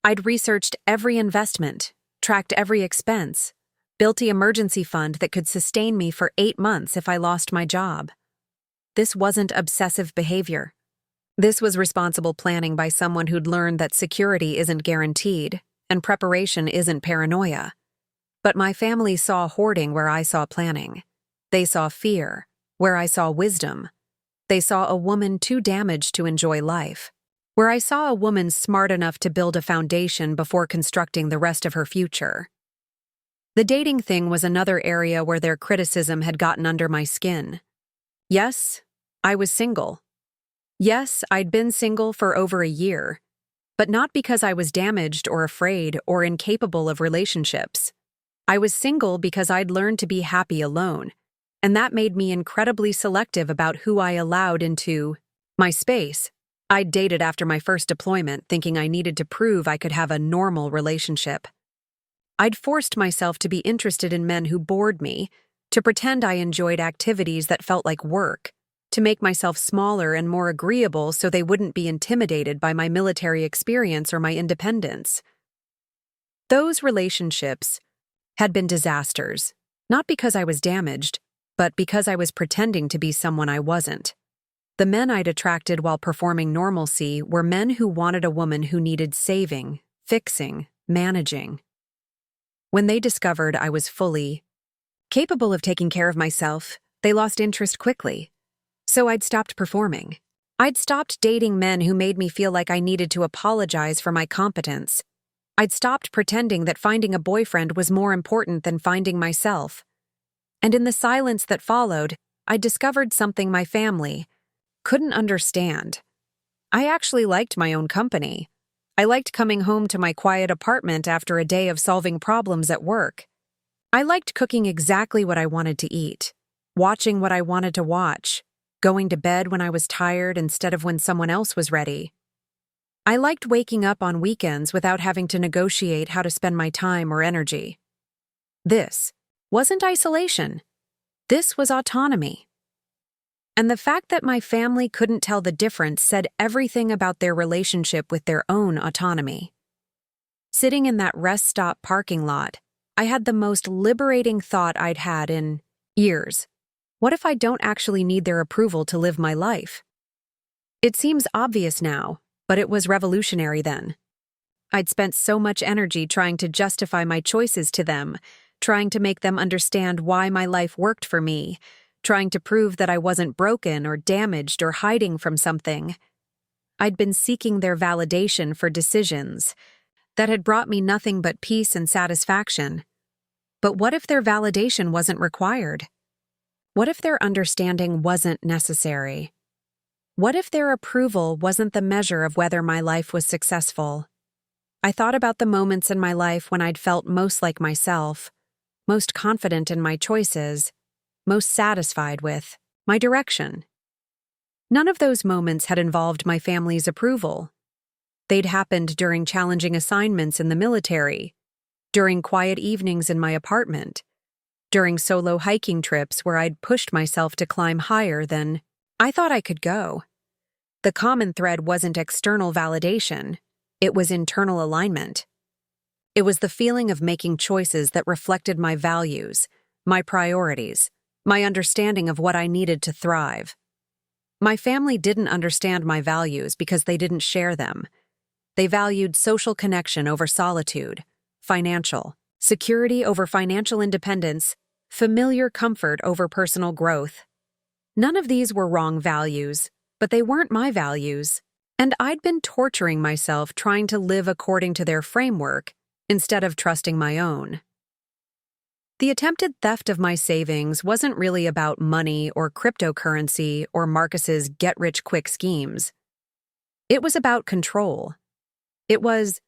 I'd researched every investment, tracked every expense, built an emergency fund that could sustain me for 8 months if I lost my job. This wasn't obsessive behavior. This was responsible planning by someone who'd learned that security isn't guaranteed and preparation isn't paranoia. But my family saw hoarding where I saw planning. They saw fear, where I saw wisdom. They saw a woman too damaged to enjoy life, where I saw a woman smart enough to build a foundation before constructing the rest of her future. The dating thing was another area where their criticism had gotten under my skin. Yes, I was single. Yes, I'd been single for over a year, but not because I was damaged or afraid or incapable of relationships. I was single because I'd learned to be happy alone, and that made me incredibly selective about who I allowed into my space. I'd dated after my first deployment, thinking I needed to prove I could have a normal relationship. I'd forced myself to be interested in men who bored me, to pretend I enjoyed activities that felt like work, to make myself smaller and more agreeable so they wouldn't be intimidated by my military experience or my independence. Those relationships had been disasters, not because I was damaged, but because I was pretending to be someone I wasn't. The men I'd attracted while performing normalcy were men who wanted a woman who needed saving, fixing, managing. When they discovered I was fully capable of taking care of myself, they lost interest quickly. So I'd stopped performing. I'd stopped dating men who made me feel like I needed to apologize for my competence. I'd stopped pretending that finding a boyfriend was more important than finding myself. And in the silence that followed, I discovered something my family couldn't understand. I actually liked my own company. I liked coming home to my quiet apartment after a day of solving problems at work. I liked cooking exactly what I wanted to eat, watching what I wanted to watch, going to bed when I was tired instead of when someone else was ready. I liked waking up on weekends without having to negotiate how to spend my time or energy. This wasn't isolation. This was autonomy. And the fact that my family couldn't tell the difference said everything about their relationship with their own autonomy. Sitting in that rest stop parking lot, I had the most liberating thought I'd had in years. What if I don't actually need their approval to live my life? It seems obvious now, but it was revolutionary then. I'd spent so much energy trying to justify my choices to them, trying to make them understand why my life worked for me, trying to prove that I wasn't broken or damaged or hiding from something. I'd been seeking their validation for decisions that had brought me nothing but peace and satisfaction. But what if their validation wasn't required? What if their understanding wasn't necessary? What if their approval wasn't the measure of whether my life was successful? I thought about the moments in my life when I'd felt most like myself, most confident in my choices, most satisfied with my direction. None of those moments had involved my family's approval. They'd happened during challenging assignments in the military, during quiet evenings in my apartment, during solo hiking trips where I'd pushed myself to climb higher than I thought I could go. The common thread wasn't external validation, it was internal alignment. It was the feeling of making choices that reflected my values, my priorities, my understanding of what I needed to thrive. My family didn't understand my values because they didn't share them. They valued social connection over solitude, financial security over financial independence, familiar comfort over personal growth. None of these were wrong values, but they weren't my values, and I'd been torturing myself trying to live according to their framework instead of trusting my own. The attempted theft of my savings wasn't really about money or cryptocurrency or Marcus's get-rich-quick schemes. It was about control. It was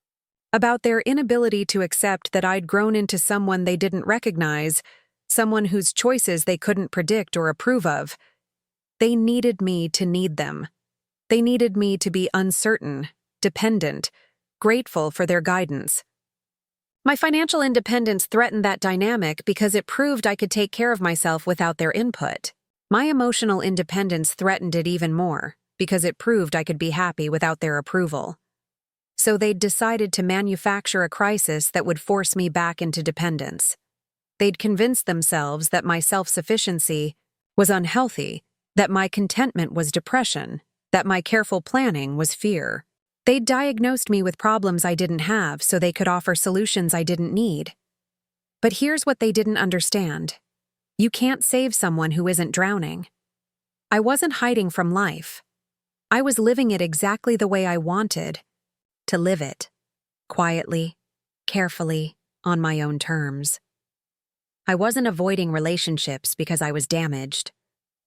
about their inability to accept that I'd grown into someone they didn't recognize, someone whose choices they couldn't predict or approve of. They needed me to need them. They needed me to be uncertain, dependent, grateful for their guidance. My financial independence threatened that dynamic because it proved I could take care of myself without their input. My emotional independence threatened it even more because it proved I could be happy without their approval. So they'd decided to manufacture a crisis that would force me back into dependence. They'd convinced themselves that my self-sufficiency was unhealthy, that my contentment was depression, that my careful planning was fear. They'd diagnosed me with problems I didn't have so they could offer solutions I didn't need. But here's what they didn't understand. You can't save someone who isn't drowning. I wasn't hiding from life. I was living it exactly the way I wanted to live it, quietly, carefully, on my own terms. I wasn't avoiding relationships because I was damaged.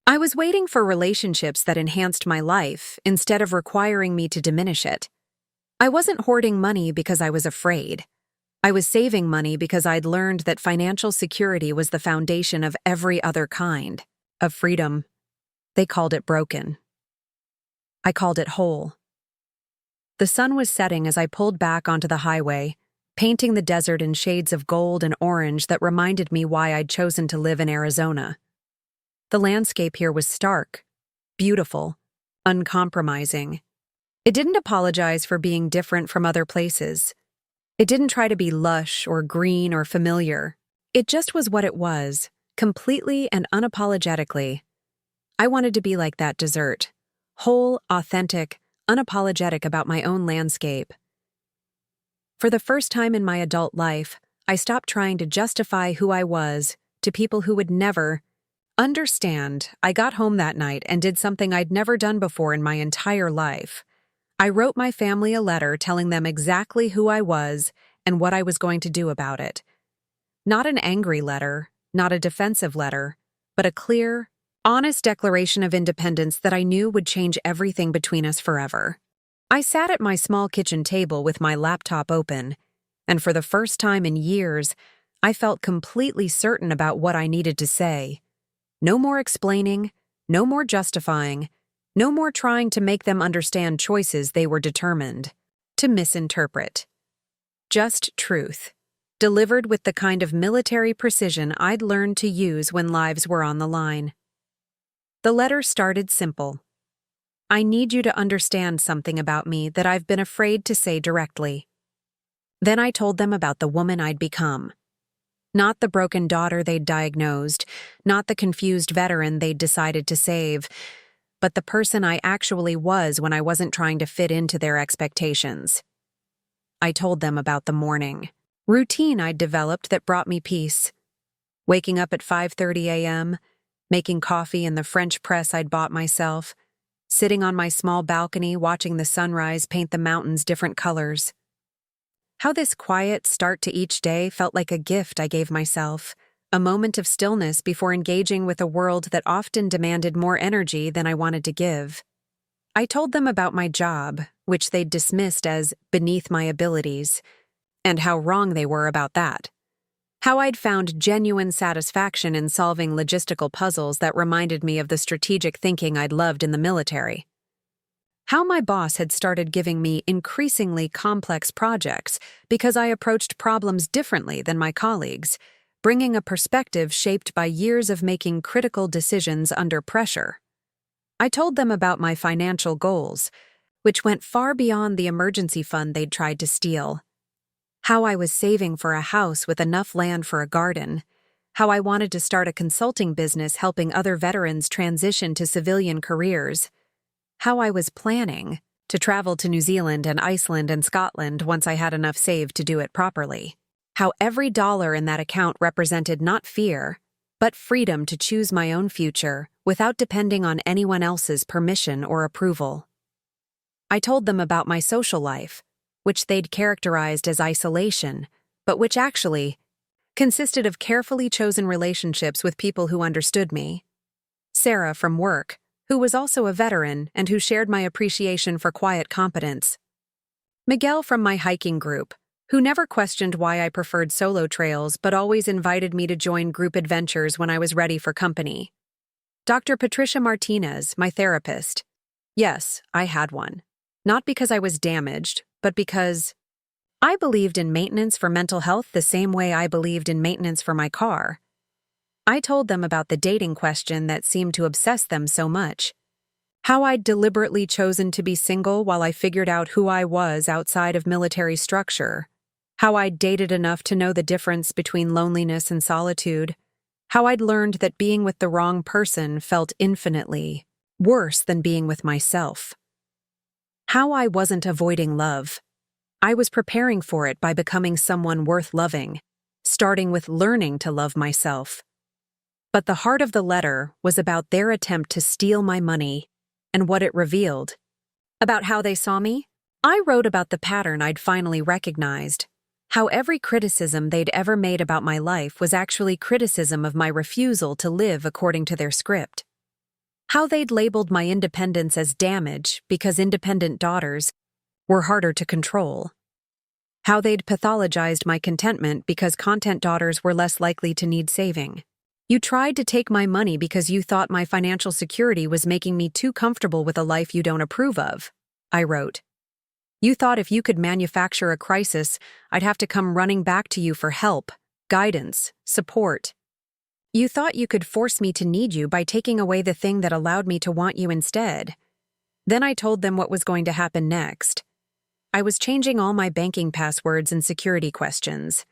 I was waiting for relationships that enhanced my life instead of requiring me to diminish it. I wasn't hoarding money because I was afraid. I was saving money because I'd learned that financial security was the foundation of every other kind of freedom. They called it broken. I called it whole. The sun was setting as I pulled back onto the highway, painting the desert in shades of gold and orange that reminded me why I'd chosen to live in Arizona. The landscape here was stark, beautiful, uncompromising. It didn't apologize for being different from other places. It didn't try to be lush or green or familiar. It just was what it was, completely and unapologetically. I wanted to be like that desert, whole, authentic, unapologetic about my own landscape. For the first time in my adult life, I stopped trying to justify who I was to people who would never understand. I got home that night and did something I'd never done before in my entire life. I wrote my family a letter telling them exactly who I was and what I was going to do about it. Not an angry letter, not a defensive letter, but a clear, honest declaration of independence that I knew would change everything between us forever. I sat at my small kitchen table with my laptop open, and for the first time in years, I felt completely certain about what I needed to say. No more explaining, no more justifying, no more trying to make them understand choices they were determined to misinterpret. Just truth, delivered with the kind of military precision I'd learned to use when lives were on the line. The letter started simple. I need you to understand something about me that I've been afraid to say directly. Then I told them about the woman I'd become. Not the broken daughter they'd diagnosed, not the confused veteran they'd decided to save, but the person I actually was when I wasn't trying to fit into their expectations. I told them about the morning routine I'd developed that brought me peace. Waking up at 5:30 a.m., making coffee in the French press I'd bought myself, sitting on my small balcony watching the sunrise paint the mountains different colors. How this quiet start to each day felt like a gift I gave myself, a moment of stillness before engaging with a world that often demanded more energy than I wanted to give. I told them about my job, which they'd dismissed as beneath my abilities, and how wrong they were about that. How I'd found genuine satisfaction in solving logistical puzzles that reminded me of the strategic thinking I'd loved in the military. How my boss had started giving me increasingly complex projects because I approached problems differently than my colleagues, bringing a perspective shaped by years of making critical decisions under pressure. I told them about my financial goals, which went far beyond the emergency fund they'd tried to steal. How I was saving for a house with enough land for a garden. How I wanted to start a consulting business helping other veterans transition to civilian careers. How I was planning to travel to New Zealand and Iceland and Scotland once I had enough saved to do it properly. How every dollar in that account represented not fear, but freedom to choose my own future without depending on anyone else's permission or approval. I told them about my social life, which they'd characterized as isolation, but which actually consisted of carefully chosen relationships with people who understood me. Sarah from work, who was also a veteran and who shared my appreciation for quiet competence. Miguel from my hiking group, who never questioned why I preferred solo trails but always invited me to join group adventures when I was ready for company. Dr. Patricia Martinez, my therapist. Yes, I had one. Not because I was damaged, but because I believed in maintenance for mental health the same way I believed in maintenance for my car. I told them about the dating question that seemed to obsess them so much. How I'd deliberately chosen to be single while I figured out who I was outside of military structure. How I'd dated enough to know the difference between loneliness and solitude. How I'd learned that being with the wrong person felt infinitely worse than being with myself. How I wasn't avoiding love. I was preparing for it by becoming someone worth loving, starting with learning to love myself. But the heart of the letter was about their attempt to steal my money and what it revealed. About how they saw me, I wrote about the pattern I'd finally recognized. How every criticism they'd ever made about my life was actually criticism of my refusal to live according to their script. How they'd labeled my independence as damage because independent daughters were harder to control. How they'd pathologized my contentment because content daughters were less likely to need saving. You tried to take my money because you thought my financial security was making me too comfortable with a life you don't approve of, I wrote. You thought if you could manufacture a crisis, I'd have to come running back to you for help, guidance, support. You thought you could force me to need you by taking away the thing that allowed me to want you instead. Then I told them what was going to happen next. I was changing all my banking passwords and security questions.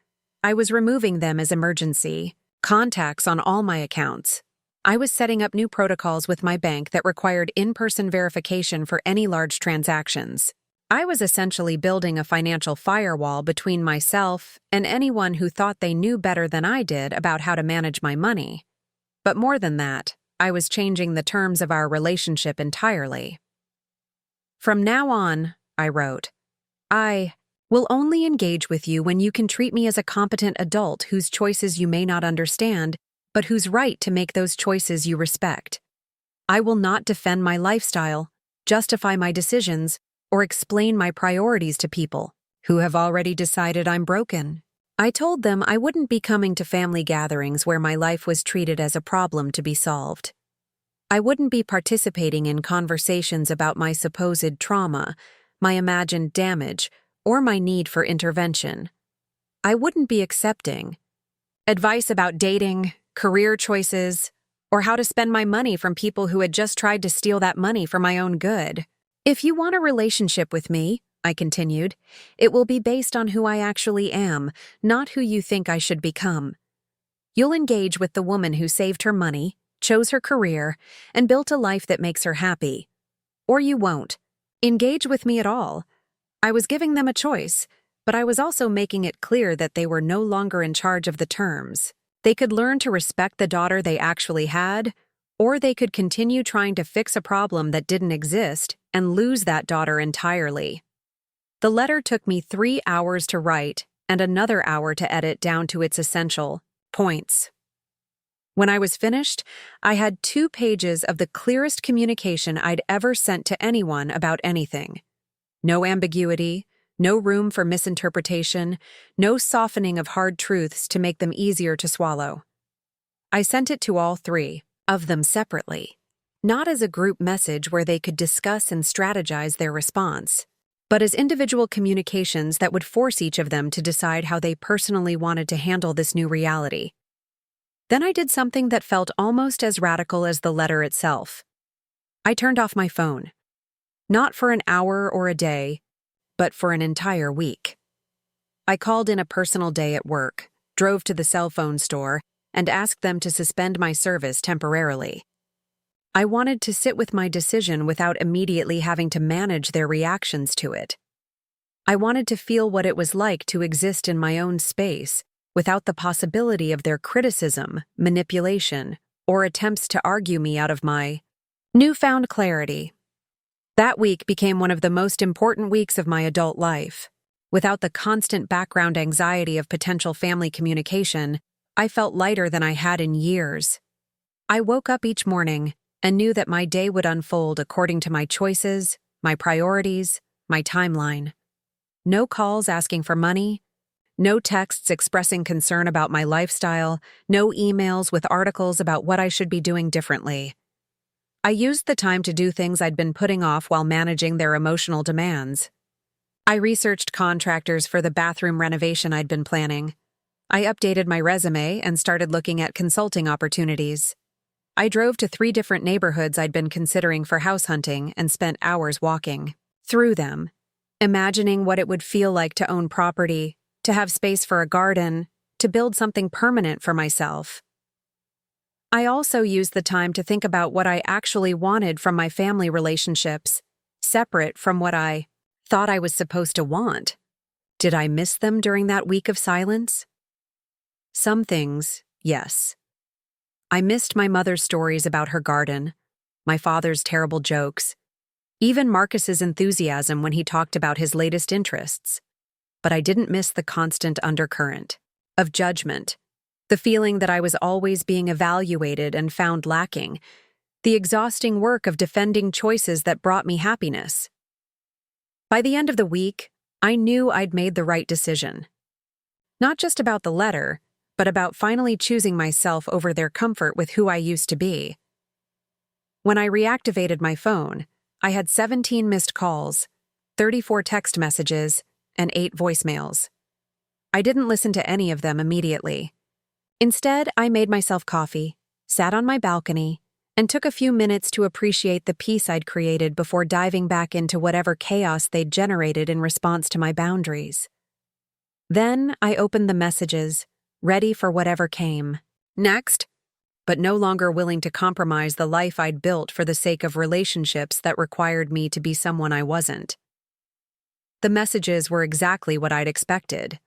I was removing them as emergency contacts on all my accounts. I was setting up new protocols with my bank that required in-person verification for any large transactions. I was essentially building a financial firewall between myself and anyone who thought they knew better than I did about how to manage my money. But more than that, I was changing the terms of our relationship entirely. From now on, I wrote, I will only engage with you when you can treat me as a competent adult whose choices you may not understand, but whose right to make those choices you respect. I will not defend my lifestyle, justify my decisions, or explain my priorities to people who have already decided I'm broken. I told them I wouldn't be coming to family gatherings where my life was treated as a problem to be solved. I wouldn't be participating in conversations about my supposed trauma, my imagined damage, or my need for intervention. I wouldn't be accepting advice about dating, career choices, or how to spend my money from people who had just tried to steal that money for my own good. If you want a relationship with me, I continued, it will be based on who I actually am, not who you think I should become. You'll engage with the woman who saved her money, chose her career, and built a life that makes her happy. Or you won't. Engage with me at all. I was giving them a choice, but I was also making it clear that they were no longer in charge of the terms. They could learn to respect the daughter they actually had, or they could continue trying to fix a problem that didn't exist and lose that daughter entirely. The letter took me 3 hours to write and another hour to edit down to its essential points. When I was finished, I had 2 pages of the clearest communication I'd ever sent to anyone about anything. No ambiguity, no room for misinterpretation, no softening of hard truths to make them easier to swallow. I sent it to all 3 of them separately, not as a group message where they could discuss and strategize their response, but as individual communications that would force each of them to decide how they personally wanted to handle this new reality. Then I did something that felt almost as radical as the letter itself. I turned off my phone. Not for an hour or a day, but for an entire week. I called in a personal day at work, drove to the cell phone store, and asked them to suspend my service temporarily. I wanted to sit with my decision without immediately having to manage their reactions to it. I wanted to feel what it was like to exist in my own space without the possibility of their criticism, manipulation, or attempts to argue me out of my newfound clarity. That week became one of the most important weeks of my adult life. Without the constant background anxiety of potential family communication, I felt lighter than I had in years. I woke up each morning and knew that my day would unfold according to my choices, my priorities, my timeline. No calls asking for money, no texts expressing concern about my lifestyle, no emails with articles about what I should be doing differently. I used the time to do things I'd been putting off while managing their emotional demands. I researched contractors for the bathroom renovation I'd been planning. I updated my resume and started looking at consulting opportunities. I drove to 3 different neighborhoods I'd been considering for house hunting and spent hours walking through them, imagining what it would feel like to own property, to have space for a garden, to build something permanent for myself. I also used the time to think about what I actually wanted from my family relationships, separate from what I thought I was supposed to want. Did I miss them during that week of silence? Some things, yes. I missed my mother's stories about her garden, my father's terrible jokes, even Marcus's enthusiasm when he talked about his latest interests. But I didn't miss the constant undercurrent of judgment, the feeling that I was always being evaluated and found lacking, the exhausting work of defending choices that brought me happiness. By the end of the week, I knew I'd made the right decision. Not just about the letter, but about finally choosing myself over their comfort with who I used to be. When I reactivated my phone, I had 17 missed calls, 34 text messages, and 8 voicemails. I didn't listen to any of them immediately. Instead, I made myself coffee, sat on my balcony, and took a few minutes to appreciate the peace I'd created before diving back into whatever chaos they'd generated in response to my boundaries. Then I opened the messages, ready for whatever came next, but no longer willing to compromise the life I'd built for the sake of relationships that required me to be someone I wasn't. The messages were exactly what I'd expected,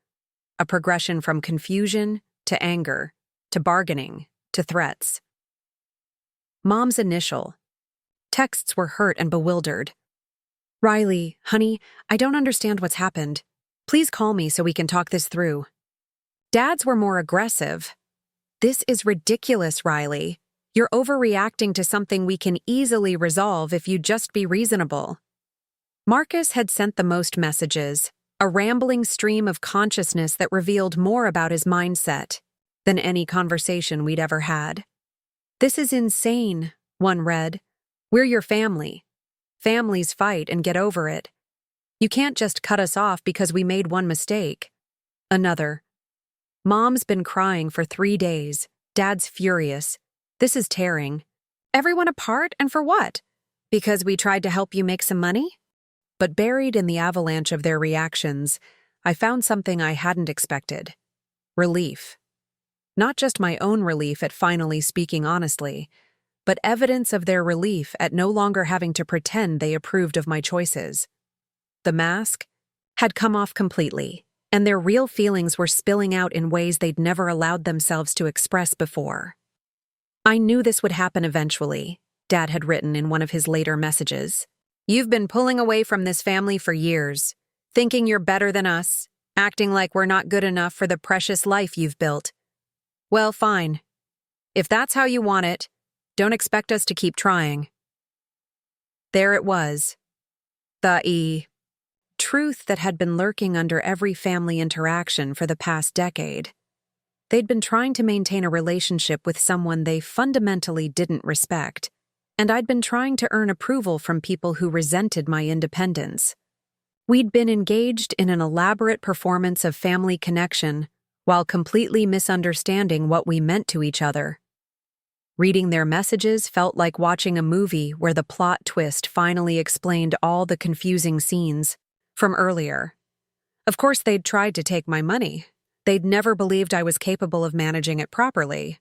a progression from confusion to anger, to bargaining, to threats. Mom's initial texts were hurt and bewildered. "Riley, honey, I don't understand what's happened. Please call me so we can talk this through." Dad's were more aggressive. "This is ridiculous, Riley. You're overreacting to something we can easily resolve if you just be reasonable." Marcus had sent the most messages, a rambling stream of consciousness that revealed more about his mindset than any conversation we'd ever had. "This is insane," one read. "We're your family. Families fight and get over it. You can't just cut us off because we made one mistake." Another. "Mom's been crying for 3 days. Dad's furious. This is tearing. Everyone apart, and for what? Because we tried to help you make some money?" But buried in the avalanche of their reactions, I found something I hadn't expected. Relief. Not just my own relief at finally speaking honestly, but evidence of their relief at no longer having to pretend they approved of my choices. The mask had come off completely, and their real feelings were spilling out in ways they'd never allowed themselves to express before. "I knew this would happen eventually," Dad had written in one of his later messages. "You've been pulling away from this family for years, thinking you're better than us, acting like we're not good enough for the precious life you've built. Well, fine. If that's how you want it, don't expect us to keep trying." There it was. The truth that had been lurking under every family interaction for the past decade. They'd been trying to maintain a relationship with someone they fundamentally didn't respect, and I'd been trying to earn approval from people who resented my independence. We'd been engaged in an elaborate performance of family connection while completely misunderstanding what we meant to each other. Reading their messages felt like watching a movie where the plot twist finally explained all the confusing scenes from earlier. Of course, they'd tried to take my money. They'd never believed I was capable of managing it properly.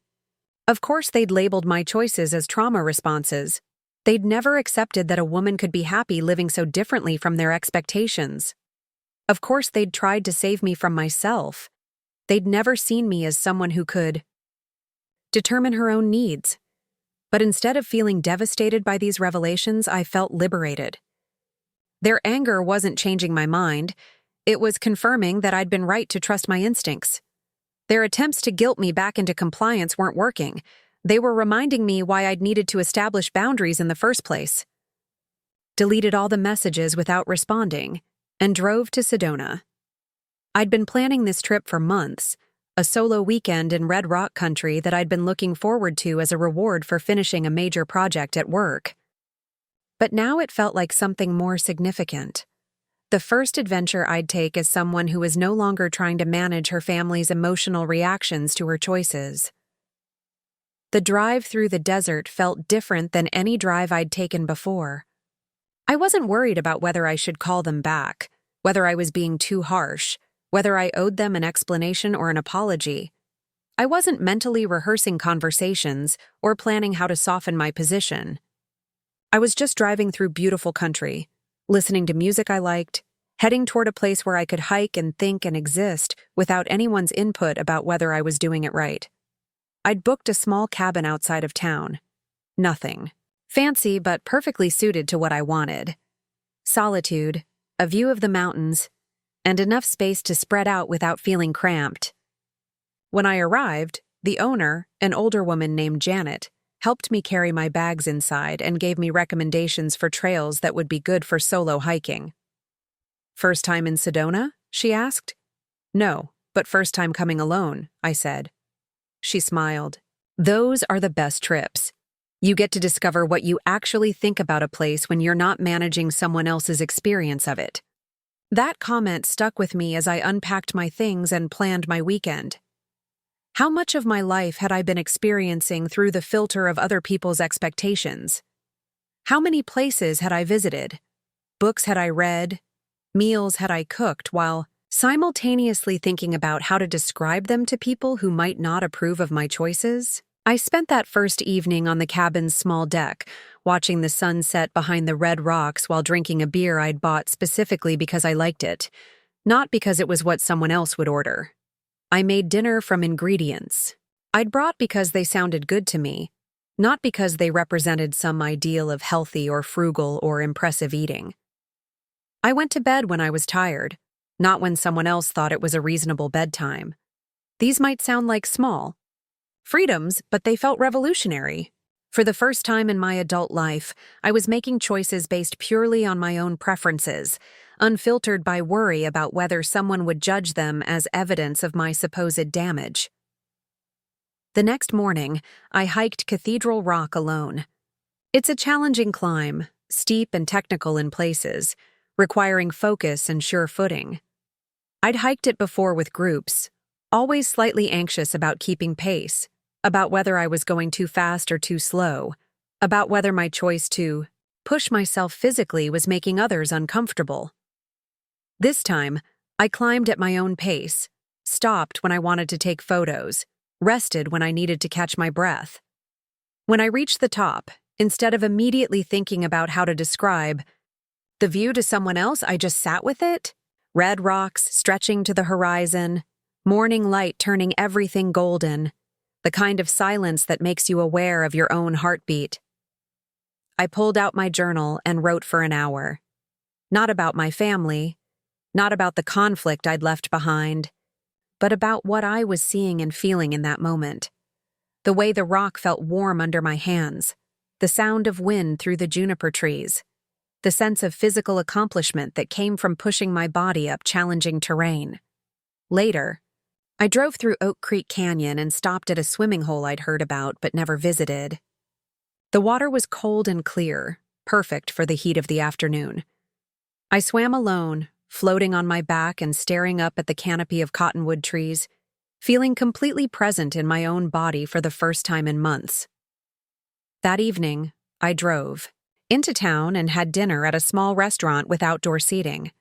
Of course, they'd labeled my choices as trauma responses. They'd never accepted that a woman could be happy living so differently from their expectations. Of course, they'd tried to save me from myself. They'd never seen me as someone who could determine her own needs. But instead of feeling devastated by these revelations, I felt liberated. Their anger wasn't changing my mind. It was confirming that I'd been right to trust my instincts. Their attempts to guilt me back into compliance weren't working. They were reminding me why I'd needed to establish boundaries in the first place. Deleted all the messages without responding and drove to Sedona. I'd been planning this trip for months, a solo weekend in Red Rock country that I'd been looking forward to as a reward for finishing a major project at work. But now it felt like something more significant. The first adventure I'd take as someone who was no longer trying to manage her family's emotional reactions to her choices. The drive through the desert felt different than any drive I'd taken before. I wasn't worried about whether I should call them back, whether I was being too harsh, whether I owed them an explanation or an apology. I wasn't mentally rehearsing conversations or planning how to soften my position. I was just driving through beautiful country, listening to music I liked, heading toward a place where I could hike and think and exist without anyone's input about whether I was doing it right. I'd booked a small cabin outside of town. Nothing fancy, but perfectly suited to what I wanted. Solitude, a view of the mountains, and enough space to spread out without feeling cramped. When I arrived, the owner, an older woman named Janet, helped me carry my bags inside and gave me recommendations for trails that would be good for solo hiking. "First time in Sedona?" she asked. "No, but first time coming alone," I said. She smiled. "Those are the best trips. You get to discover what you actually think about a place when you're not managing someone else's experience of it." That comment stuck with me as I unpacked my things and planned my weekend. How much of my life had I been experiencing through the filter of other people's expectations? How many places had I visited? Books had I read? Meals had I cooked while simultaneously thinking about how to describe them to people who might not approve of my choices? I spent that first evening on the cabin's small deck, watching the sun set behind the red rocks while drinking a beer I'd bought specifically because I liked it, not because it was what someone else would order. I made dinner from ingredients I'd brought because they sounded good to me, not because they represented some ideal of healthy or frugal or impressive eating. I went to bed when I was tired, not when someone else thought it was a reasonable bedtime. These might sound like small freedoms, but they felt revolutionary. For the first time in my adult life, I was making choices based purely on my own preferences, unfiltered by worry about whether someone would judge them as evidence of my supposed damage. The next morning, I hiked Cathedral Rock alone. It's a challenging climb, steep and technical in places, requiring focus and sure footing. I'd hiked it before with groups, always slightly anxious about keeping pace, about whether I was going too fast or too slow, about whether my choice to push myself physically was making others uncomfortable. This time, I climbed at my own pace, stopped when I wanted to take photos, rested when I needed to catch my breath. When I reached the top, instead of immediately thinking about how to describe the view to someone else, I just sat with it. Red rocks stretching to the horizon, morning light turning everything golden, the kind of silence that makes you aware of your own heartbeat. I pulled out my journal and wrote for an hour. Not about my family, not about the conflict I'd left behind, but about what I was seeing and feeling in that moment. The way the rock felt warm under my hands, the sound of wind through the juniper trees, the sense of physical accomplishment that came from pushing my body up challenging terrain. Later, I drove through Oak Creek Canyon and stopped at a swimming hole I'd heard about but never visited. The water was cold and clear, perfect for the heat of the afternoon. I swam alone, floating on my back and staring up at the canopy of cottonwood trees, feeling completely present in my own body for the first time in months. That evening, I drove into town and had dinner at a small restaurant with outdoor seating.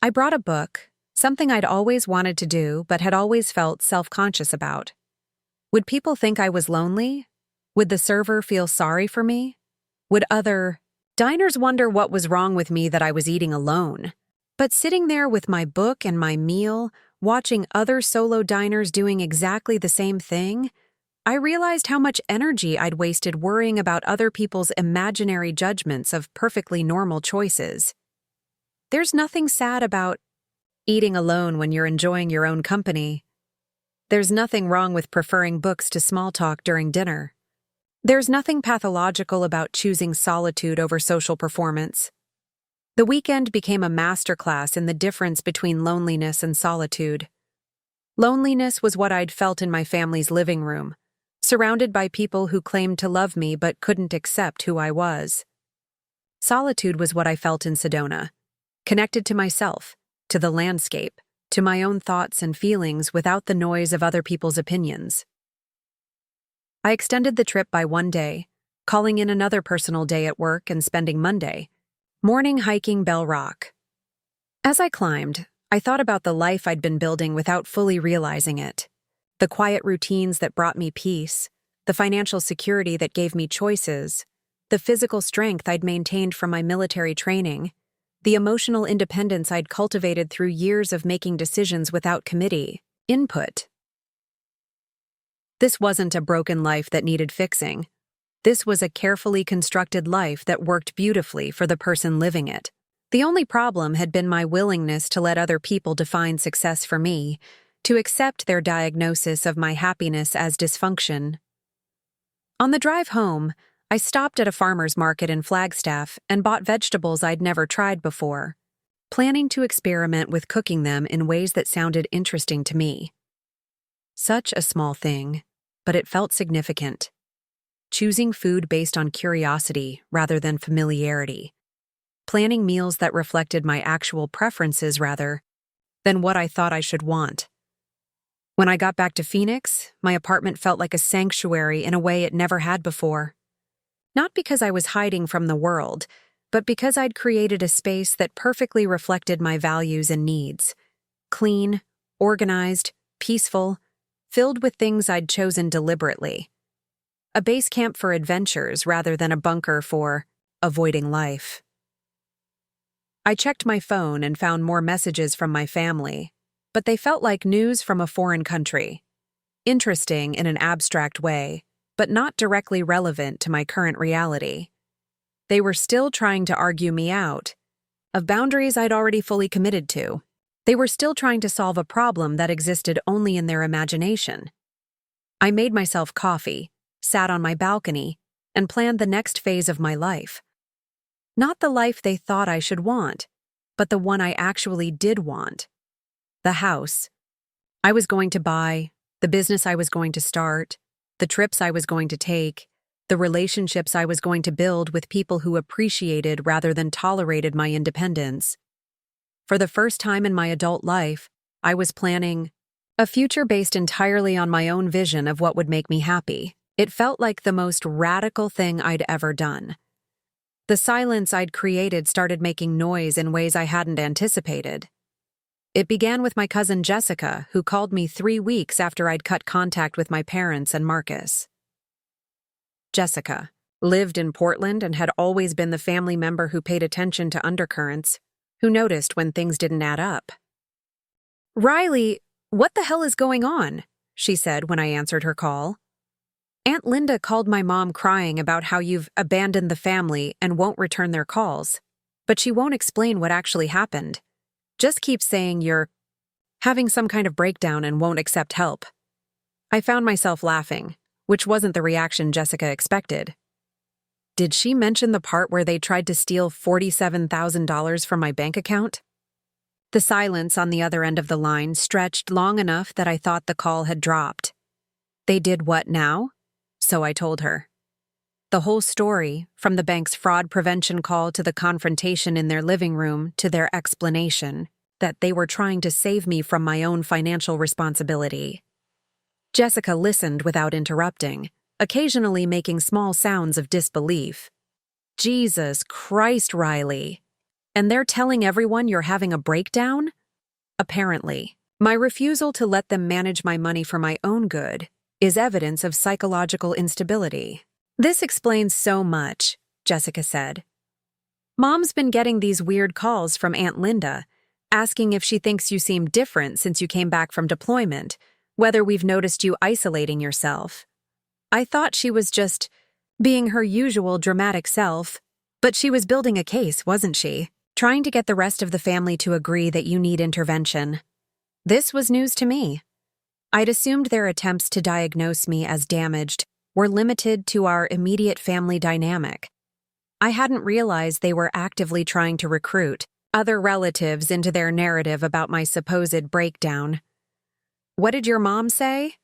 I brought a book, something I'd always wanted to do but had always felt self-conscious about. Would people think I was lonely? Would the server feel sorry for me? Would other diners wonder what was wrong with me that I was eating alone? But sitting there with my book and my meal, watching other solo diners doing exactly the same thing, I realized how much energy I'd wasted worrying about other people's imaginary judgments of perfectly normal choices. There's nothing sad about eating alone when you're enjoying your own company. There's nothing wrong with preferring books to small talk during dinner. There's nothing pathological about choosing solitude over social performance. The weekend became a masterclass in the difference between loneliness and solitude. Loneliness was what I'd felt in my family's living room, surrounded by people who claimed to love me but couldn't accept who I was. Solitude was what I felt in Sedona, connected to myself, to the landscape, to my own thoughts and feelings without the noise of other people's opinions. I extended the trip by one day, calling in another personal day at work and spending Monday morning hiking Bell Rock. As I climbed, I thought about the life I'd been building without fully realizing it. The quiet routines that brought me peace, the financial security that gave me choices, the physical strength I'd maintained from my military training, the emotional independence I'd cultivated through years of making decisions without committee input. This wasn't a broken life that needed fixing. This was a carefully constructed life that worked beautifully for the person living it. The only problem had been my willingness to let other people define success for me, to accept their diagnosis of my happiness as dysfunction. On the drive home, I stopped at a farmer's market in Flagstaff and bought vegetables I'd never tried before, planning to experiment with cooking them in ways that sounded interesting to me. Such a small thing, but it felt significant. Choosing food based on curiosity rather than familiarity. Planning meals that reflected my actual preferences rather than what I thought I should want. When I got back to Phoenix, my apartment felt like a sanctuary in a way it never had before. Not because I was hiding from the world, but because I'd created a space that perfectly reflected my values and needs. Clean, organized, peaceful, filled with things I'd chosen deliberately. A base camp for adventures rather than a bunker for avoiding life. I checked my phone and found more messages from my family, but they felt like news from a foreign country. Interesting in an abstract way, but not directly relevant to my current reality. They were still trying to argue me out of boundaries I'd already fully committed to. They were still trying to solve a problem that existed only in their imagination. I made myself coffee, sat on my balcony, and planned the next phase of my life. Not the life they thought I should want, but the one I actually did want. The house I was going to buy, the business I was going to start, the trips I was going to take, the relationships I was going to build with people who appreciated rather than tolerated my independence. For the first time in my adult life, I was planning a future based entirely on my own vision of what would make me happy. It felt like the most radical thing I'd ever done. The silence I'd created started making noise in ways I hadn't anticipated. It began with my cousin Jessica, who called me 3 weeks after I'd cut contact with my parents and Marcus. Jessica lived in Portland and had always been the family member who paid attention to undercurrents, who noticed when things didn't add up. "Riley, what the hell is going on?" she said when I answered her call. "Aunt Linda called my mom crying about how you've abandoned the family and won't return their calls, but she won't explain what actually happened. Just keeps saying you're having some kind of breakdown and won't accept help." I found myself laughing, which wasn't the reaction Jessica expected. Did she mention the part where they tried to steal $47,000 from my bank account? The silence on the other end of the line stretched long enough that I thought the call had dropped. They did what now? So I told her. The whole story, from the bank's fraud prevention call to the confrontation in their living room to their explanation that they were trying to save me from my own financial responsibility. Jessica listened without interrupting, occasionally making small sounds of disbelief. "Jesus Christ, Riley. And they're telling everyone you're having a breakdown?" Apparently, my refusal to let them manage my money for my own good is evidence of psychological instability. "This explains so much," Jessica said. "Mom's been getting these weird calls from Aunt Linda, asking if she thinks you seem different since you came back from deployment, whether we've noticed you isolating yourself. I thought she was just being her usual dramatic self, but she was building a case, wasn't she? Trying to get the rest of the family to agree that you need intervention. This was news to me. I'd assumed their attempts to diagnose me as damaged were limited to our immediate family dynamic. I hadn't realized they were actively trying to recruit other relatives into their narrative about my supposed breakdown. "What did your mom say?"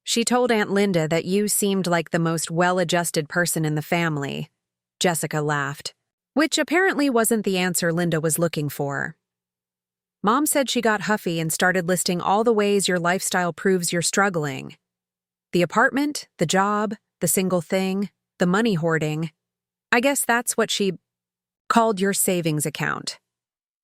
"She told Aunt Linda that you seemed like the most well-adjusted person in the family." Jessica laughed, which apparently wasn't the answer Linda was looking for. "Mom said she got huffy and started listing all the ways your lifestyle proves you're struggling. The apartment, the job, the single thing, the money hoarding. I guess that's what she called your savings account.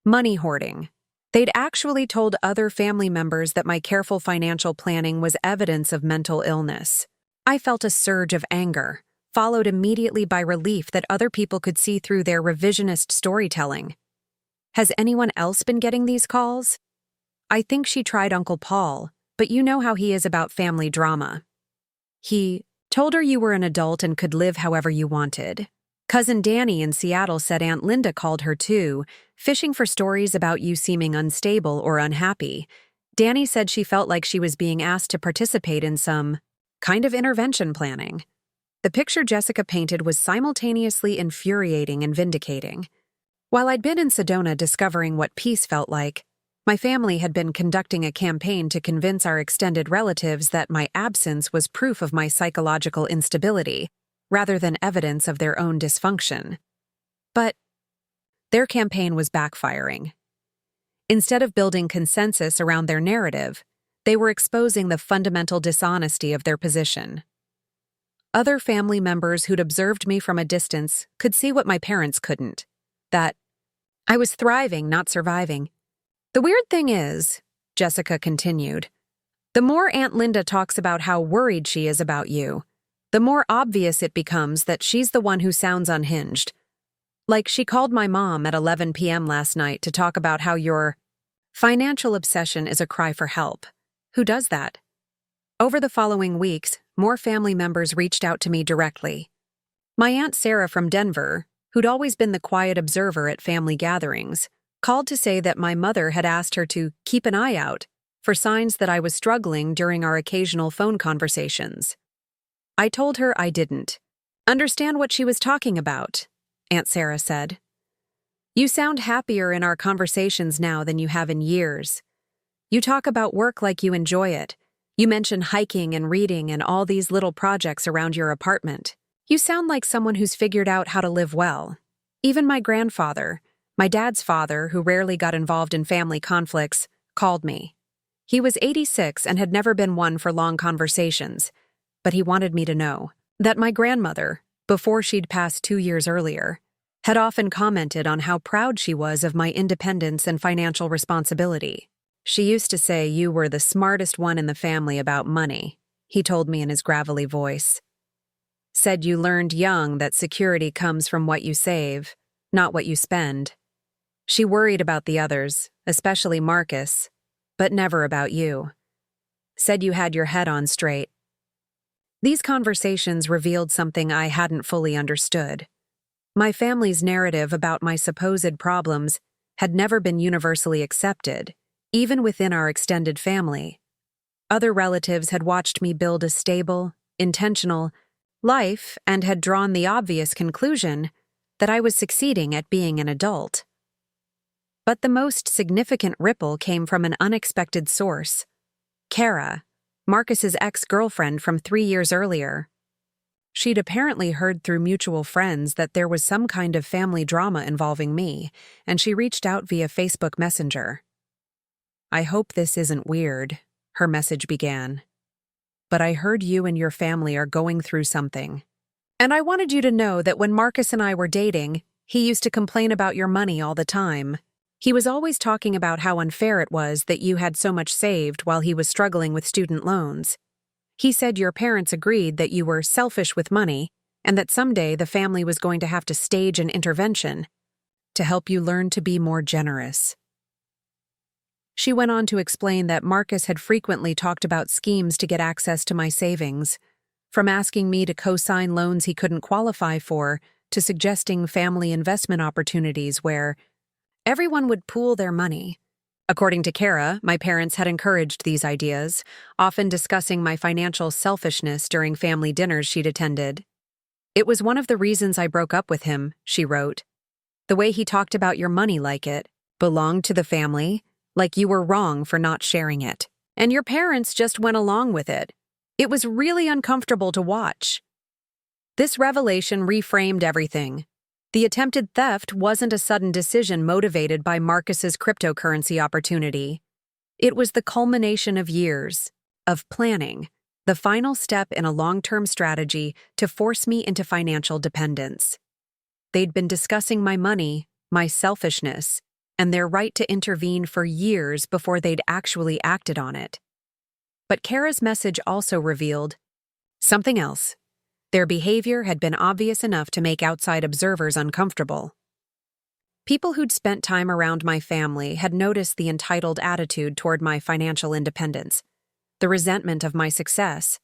Money hoarding." They'd actually told other family members that my careful financial planning was evidence of mental illness. I felt a surge of anger, followed immediately by relief that other people could see through their revisionist storytelling. Has anyone else been getting these calls? I think she tried Uncle Paul, but you know how he is about family drama. He told her you were an adult and could live however you wanted. Cousin Danny in Seattle said Aunt Linda called her too, fishing for stories about you seeming unstable or unhappy. Danny said she felt like she was being asked to participate in some kind of intervention planning. The picture Jessica painted was simultaneously infuriating and vindicating. While I'd been in Sedona discovering what peace felt like, my family had been conducting a campaign to convince our extended relatives that my absence was proof of my psychological instability, rather than evidence of their own dysfunction. But their campaign was backfiring. Instead of building consensus around their narrative, they were exposing the fundamental dishonesty of their position. Other family members who'd observed me from a distance could see what my parents couldn't, that I was thriving, not surviving. The weird thing is, Jessica continued, the more Aunt Linda talks about how worried she is about you, the more obvious it becomes that she's the one who sounds unhinged. Like she called my mom at 11 p.m. last night to talk about how your financial obsession is a cry for help. Who does that? Over the following weeks, more family members reached out to me directly. My Aunt Sarah from Denver, who'd always been the quiet observer at family gatherings, called to say that my mother had asked her to keep an eye out for signs that I was struggling during our occasional phone conversations. I told her I didn't understand what she was talking about, Aunt Sarah said. You sound happier in our conversations now than you have in years. You talk about work like you enjoy it. You mention hiking and reading and all these little projects around your apartment. You sound like someone who's figured out how to live well. Even my grandfather, my dad's father, who rarely got involved in family conflicts, called me. He was 86 and had never been one for long conversations, but he wanted me to know that my grandmother, before she'd passed 2 years earlier, had often commented on how proud she was of my independence and financial responsibility. She used to say you were the smartest one in the family about money, he told me in his gravelly voice. Said you learned young that security comes from what you save, not what you spend. She worried about the others, especially Marcus, but never about you. Said you had your head on straight. These conversations revealed something I hadn't fully understood. My family's narrative about my supposed problems had never been universally accepted, even within our extended family. Other relatives had watched me build a stable, intentional life and had drawn the obvious conclusion that I was succeeding at being an adult. But the most significant ripple came from an unexpected source. Kara, Marcus's ex-girlfriend from 3 years earlier. She'd apparently heard through mutual friends that there was some kind of family drama involving me, and she reached out via Facebook Messenger. I hope this isn't weird, her message began. But I heard you and your family are going through something. And I wanted you to know that when Marcus and I were dating, he used to complain about your money all the time. He was always talking about how unfair it was that you had so much saved while he was struggling with student loans. He said your parents agreed that you were selfish with money and that someday the family was going to have to stage an intervention to help you learn to be more generous. She went on to explain that Marcus had frequently talked about schemes to get access to my savings, from asking me to co-sign loans he couldn't qualify for to suggesting family investment opportunities where everyone would pool their money. According to Kara, my parents had encouraged these ideas, often discussing my financial selfishness during family dinners she'd attended. It was one of the reasons I broke up with him, she wrote. The way he talked about your money like it belonged to the family, like you were wrong for not sharing it. And your parents just went along with it. It was really uncomfortable to watch. This revelation reframed everything. The attempted theft wasn't a sudden decision motivated by Marcus's cryptocurrency opportunity. It was the culmination of years of planning, the final step in a long-term strategy to force me into financial dependence. They'd been discussing my money, my selfishness, and their right to intervene for years before they'd actually acted on it. But Kara's message also revealed something else. Their behavior had been obvious enough to make outside observers uncomfortable. People who'd spent time around my family had noticed the entitled attitude toward my financial independence. the resentment of my success,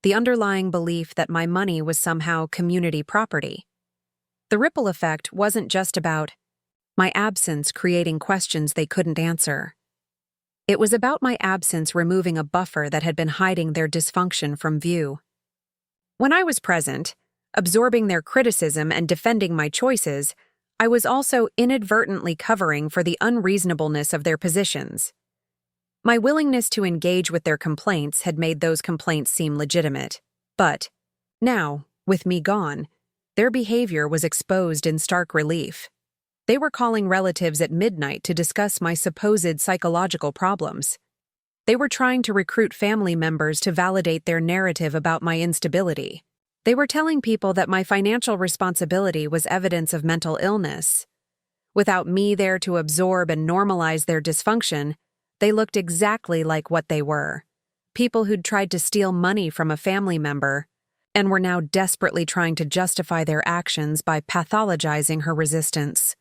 the underlying belief that my money was somehow community property. The ripple effect wasn't just about my absence creating questions they couldn't answer. It was about my absence removing a buffer that had been hiding their dysfunction from view. When I was present, absorbing their criticism and defending my choices, I was also inadvertently covering for the unreasonableness of their positions. My willingness to engage with their complaints had made those complaints seem legitimate. But now, with me gone, their behavior was exposed in stark relief. They were calling relatives at midnight to discuss my supposed psychological problems. They were trying to recruit family members to validate their narrative about my instability. They were telling people that my financial responsibility was evidence of mental illness. Without me there to absorb and normalize their dysfunction, they looked exactly like what they were. People who'd tried to steal money from a family member and were now desperately trying to justify their actions by pathologizing her resistance.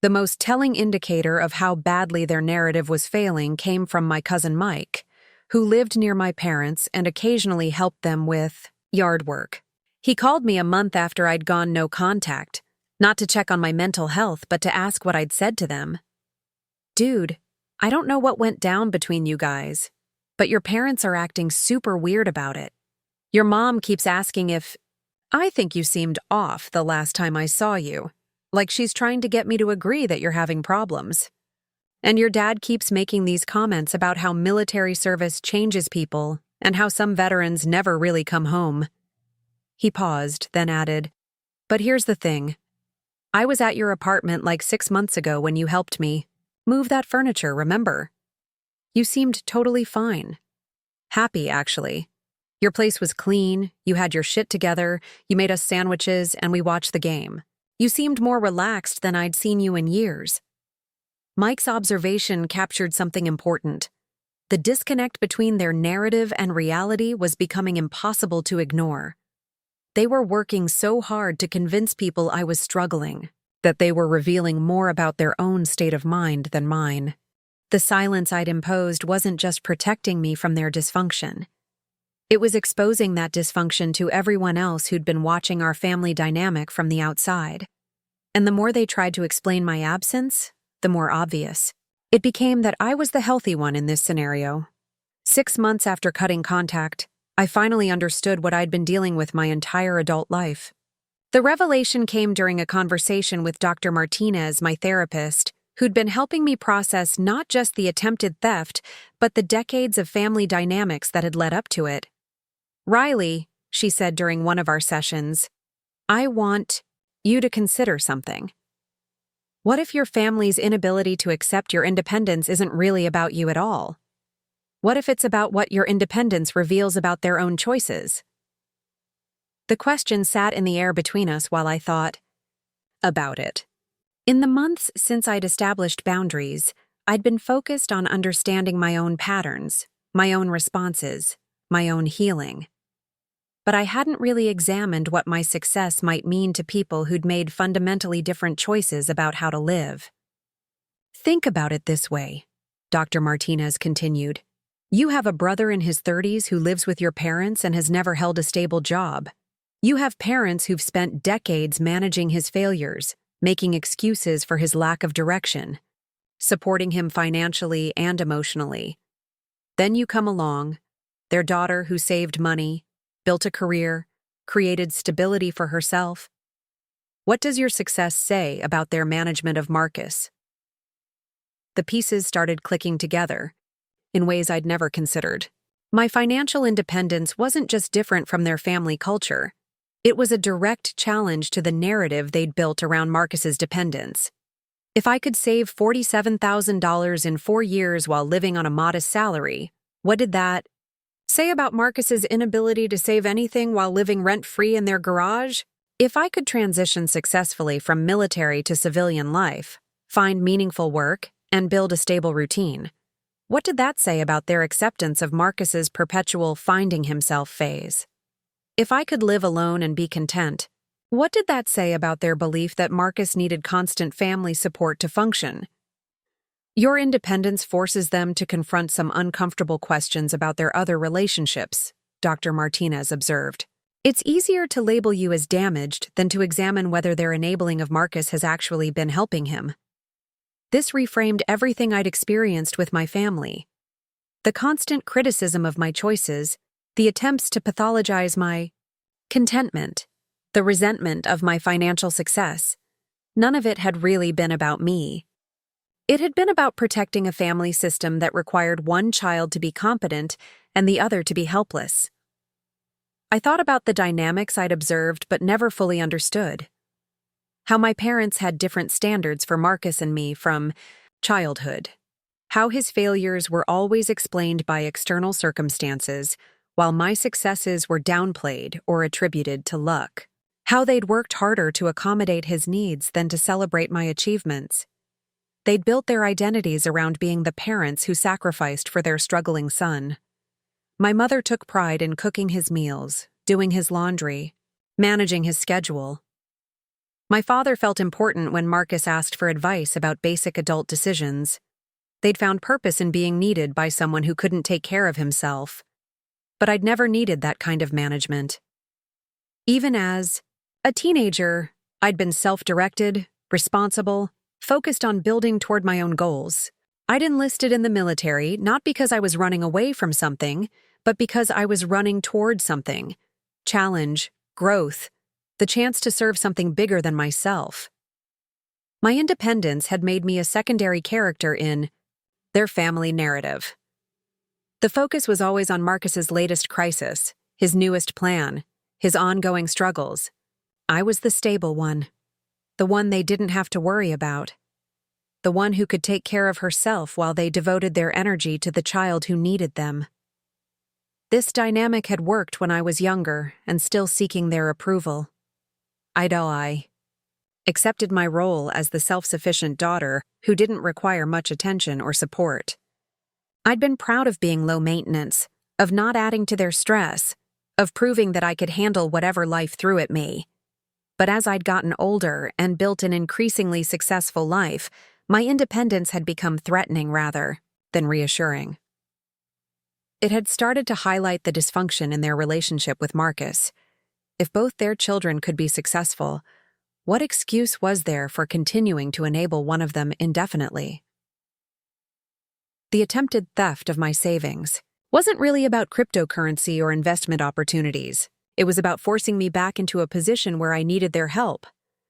The most telling indicator of how badly their narrative was failing came from my cousin Mike, who lived near my parents and occasionally helped them with yard work. He called me a month after I'd gone no contact, not to check on my mental health, but to ask what I'd said to them. "Dude, I don't know what went down between you guys, but your parents are acting super weird about it. Your mom keeps asking if I think you seemed off the last time I saw you. Like she's trying to get me to agree that you're having problems. And your dad keeps making these comments about how military service changes people and how some veterans never really come home." He paused, then added, "But here's the thing. I was at your apartment like 6 months ago when you helped me move that furniture, remember? You seemed totally fine. Happy, actually. Your place was clean, you had your shit together, you made us sandwiches, and we watched the game. You seemed more relaxed than I'd seen you in years." Mike's observation captured something important. The disconnect between their narrative and reality was becoming impossible to ignore. They were working so hard to convince people I was struggling, that they were revealing more about their own state of mind than mine. The silence I'd imposed wasn't just protecting me from their dysfunction. It was exposing that dysfunction to everyone else who'd been watching our family dynamic from the outside. And the more they tried to explain my absence, the more obvious. It became that I was the healthy one in this scenario. 6 months after cutting contact, I finally understood what I'd been dealing with my entire adult life. The revelation came during a conversation with Dr. Martinez, my therapist, who'd been helping me process not just the attempted theft, but the decades of family dynamics that had led up to it. "Riley," she said during one of our sessions, "I want you to consider something. What if your family's inability to accept your independence isn't really about you at all? What if it's about what your independence reveals about their own choices?" The question sat in the air between us while I thought about it. In the months since I'd established boundaries, I'd been focused on understanding my own patterns, my own responses, my own healing. But I hadn't really examined what my success might mean to people who'd made fundamentally different choices about how to live. "Think about it this way," Dr. Martinez continued. "You have a brother in his 30s who lives with your parents and has never held a stable job. You have parents who've spent decades managing his failures, making excuses for his lack of direction, supporting him financially and emotionally. Then you come along, their daughter who saved money, built a career, created stability for herself. What does your success say about their management of Marcus?" The pieces started clicking together in ways I'd never considered. My financial independence wasn't just different from their family culture. It was a direct challenge to the narrative they'd built around Marcus's dependence. If I could save $47,000 in 4 years while living on a modest salary, what did that say about Marcus's inability to save anything while living rent-free in their garage? If I could transition successfully from military to civilian life, find meaningful work, and build a stable routine, what did that say about their acceptance of Marcus's perpetual finding himself phase? If I could live alone and be content, what did that say about their belief that Marcus needed constant family support to function? Your independence forces them to confront some uncomfortable questions about their other relationships, Dr. Martinez observed. It's easier to label you as damaged than to examine whether their enabling of Marcus has actually been helping him. This reframed everything I'd experienced with my family. The constant criticism of my choices, the attempts to pathologize my contentment, the resentment of my financial success. None of it had really been about me. It had been about protecting a family system that required one child to be competent and the other to be helpless. I thought about the dynamics I'd observed but never fully understood. How my parents had different standards for Marcus and me from childhood. How his failures were always explained by external circumstances, while my successes were downplayed or attributed to luck. How they'd worked harder to accommodate his needs than to celebrate my achievements. They'd built their identities around being the parents who sacrificed for their struggling son. My mother took pride in cooking his meals, doing his laundry, managing his schedule. My father felt important when Marcus asked for advice about basic adult decisions. They'd found purpose in being needed by someone who couldn't take care of himself. But I'd never needed that kind of management. Even as a teenager, I'd been self-directed, responsible, focused on building toward my own goals. I'd enlisted in the military not because I was running away from something, but because I was running toward something. Challenge, growth, the chance to serve something bigger than myself. My independence had made me a secondary character in their family narrative. The focus was always on Marcus's latest crisis, his newest plan, his ongoing struggles. I was the stable one, the one they didn't have to worry about, the one who could take care of herself while they devoted their energy to the child who needed them. This dynamic had worked when I was younger and still seeking their approval. I accepted my role as the self-sufficient daughter who didn't require much attention or support. I'd been proud of being low maintenance, of not adding to their stress, of proving that I could handle whatever life threw at me. But as I'd gotten older and built an increasingly successful life, my independence had become threatening rather than reassuring. It had started to highlight the dysfunction in their relationship with Marcus. If both their children could be successful, what excuse was there for continuing to enable one of them indefinitely? The attempted theft of my savings wasn't really about cryptocurrency or investment opportunities. It was about forcing me back into a position where I needed their help,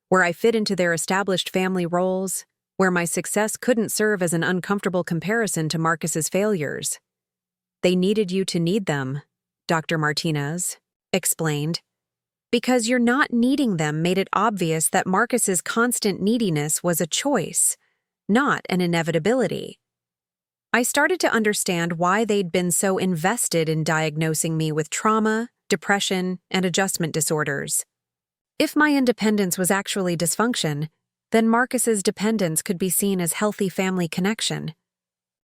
where I fit into their established family roles, where my success couldn't serve as an uncomfortable comparison to Marcus's failures. They needed you to need them, Dr. Martinez explained. Because your not needing them made it obvious that Marcus's constant neediness was a choice, not an inevitability. I started to understand why they'd been so invested in diagnosing me with trauma, depression, and adjustment disorders. If my independence was actually dysfunction, then Marcus's dependence could be seen as healthy family connection.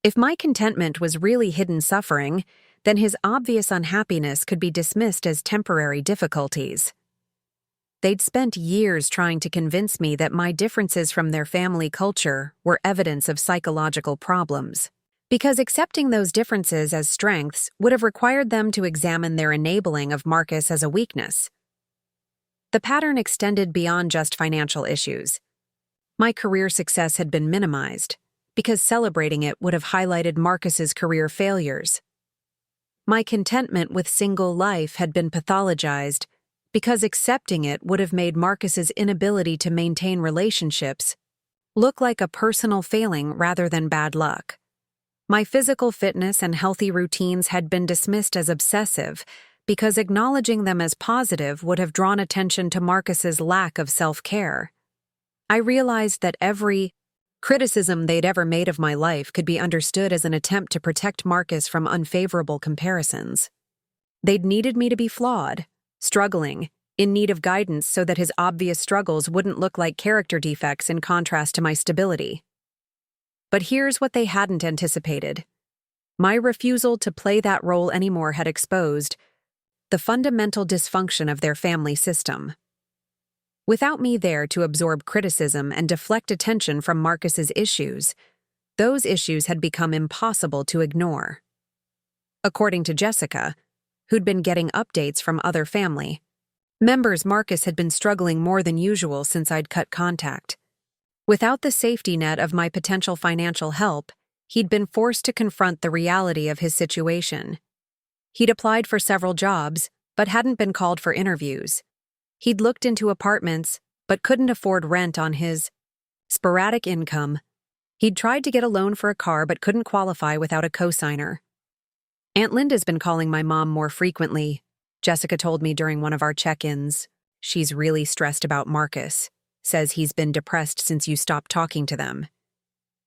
If my contentment was really hidden suffering, then his obvious unhappiness could be dismissed as temporary difficulties. They'd spent years trying to convince me that my differences from their family culture were evidence of psychological problems, because accepting those differences as strengths would have required them to examine their enabling of Marcus as a weakness. The pattern extended beyond just financial issues. My career success had been minimized, because celebrating it would have highlighted Marcus's career failures. My contentment with single life had been pathologized, because accepting it would have made Marcus's inability to maintain relationships look like a personal failing rather than bad luck. My physical fitness and healthy routines had been dismissed as obsessive, because acknowledging them as positive would have drawn attention to Marcus's lack of self-care. I realized that every criticism they'd ever made of my life could be understood as an attempt to protect Marcus from unfavorable comparisons. They'd needed me to be flawed, struggling, in need of guidance so that his obvious struggles wouldn't look like character defects in contrast to my stability. But here's what they hadn't anticipated. My refusal to play that role anymore had exposed the fundamental dysfunction of their family system. Without me there to absorb criticism and deflect attention from Marcus's issues, those issues had become impossible to ignore. According to Jessica, who'd been getting updates from other family members, Marcus had been struggling more than usual since I'd cut contact. Without the safety net of my potential financial help, he'd been forced to confront the reality of his situation. He'd applied for several jobs, but hadn't been called for interviews. He'd looked into apartments, but couldn't afford rent on his sporadic income. He'd tried to get a loan for a car but couldn't qualify without a cosigner. Aunt Linda's been calling my mom more frequently, Jessica told me during one of our check-ins. She's really stressed about Marcus, says he's been depressed since you stopped talking to them.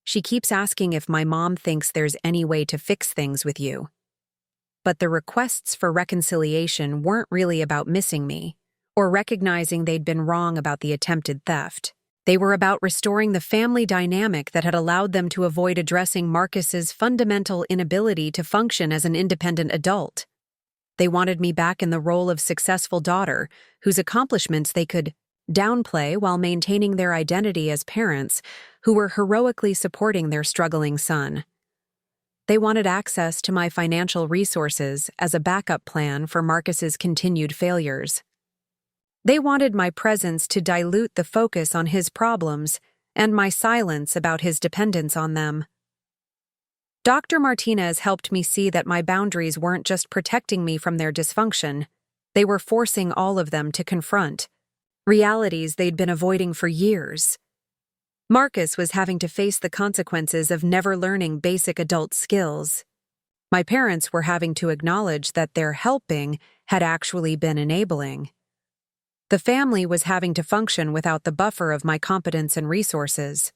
She keeps asking if my mom thinks there's any way to fix things with you. But the requests for reconciliation weren't really about missing me or recognizing they'd been wrong about the attempted theft. They were about restoring the family dynamic that had allowed them to avoid addressing Marcus's fundamental inability to function as an independent adult. They wanted me back in the role of successful daughter, whose accomplishments they could downplay while maintaining their identity as parents who were heroically supporting their struggling son. They wanted access to my financial resources as a backup plan for Marcus's continued failures. They wanted my presence to dilute the focus on his problems and my silence about his dependence on them. Dr. Martinez helped me see that my boundaries weren't just protecting me from their dysfunction, they were forcing all of them to confront realities they'd been avoiding for years. Marcus was having to face the consequences of never learning basic adult skills. My parents were having to acknowledge that their helping had actually been enabling. The family was having to function without the buffer of my competence and resources.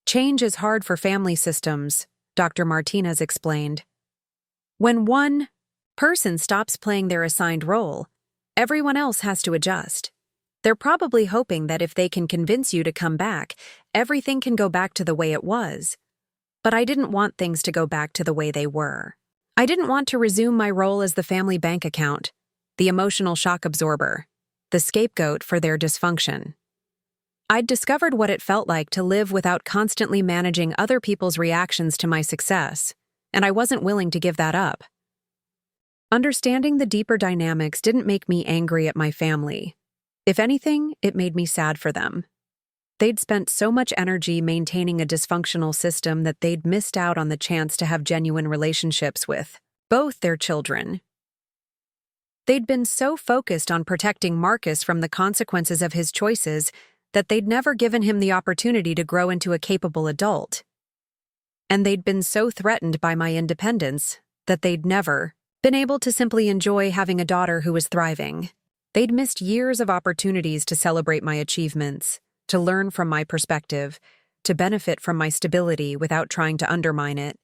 Change is hard for family systems, Dr. Martinez explained. When one person stops playing their assigned role, everyone else has to adjust. They're probably hoping that if they can convince you to come back, everything can go back to the way it was. But I didn't want things to go back to the way they were. I didn't want to resume my role as the family bank account, the emotional shock absorber, the scapegoat for their dysfunction. I'd discovered what it felt like to live without constantly managing other people's reactions to my success, and I wasn't willing to give that up. Understanding the deeper dynamics didn't make me angry at my family. If anything, it made me sad for them. They'd spent so much energy maintaining a dysfunctional system that they'd missed out on the chance to have genuine relationships with both their children. They'd been so focused on protecting Marcus from the consequences of his choices that they'd never given him the opportunity to grow into a capable adult. And they'd been so threatened by my independence that they'd never been able to simply enjoy having a daughter who was thriving. They'd missed years of opportunities to celebrate my achievements, to learn from my perspective, to benefit from my stability without trying to undermine it.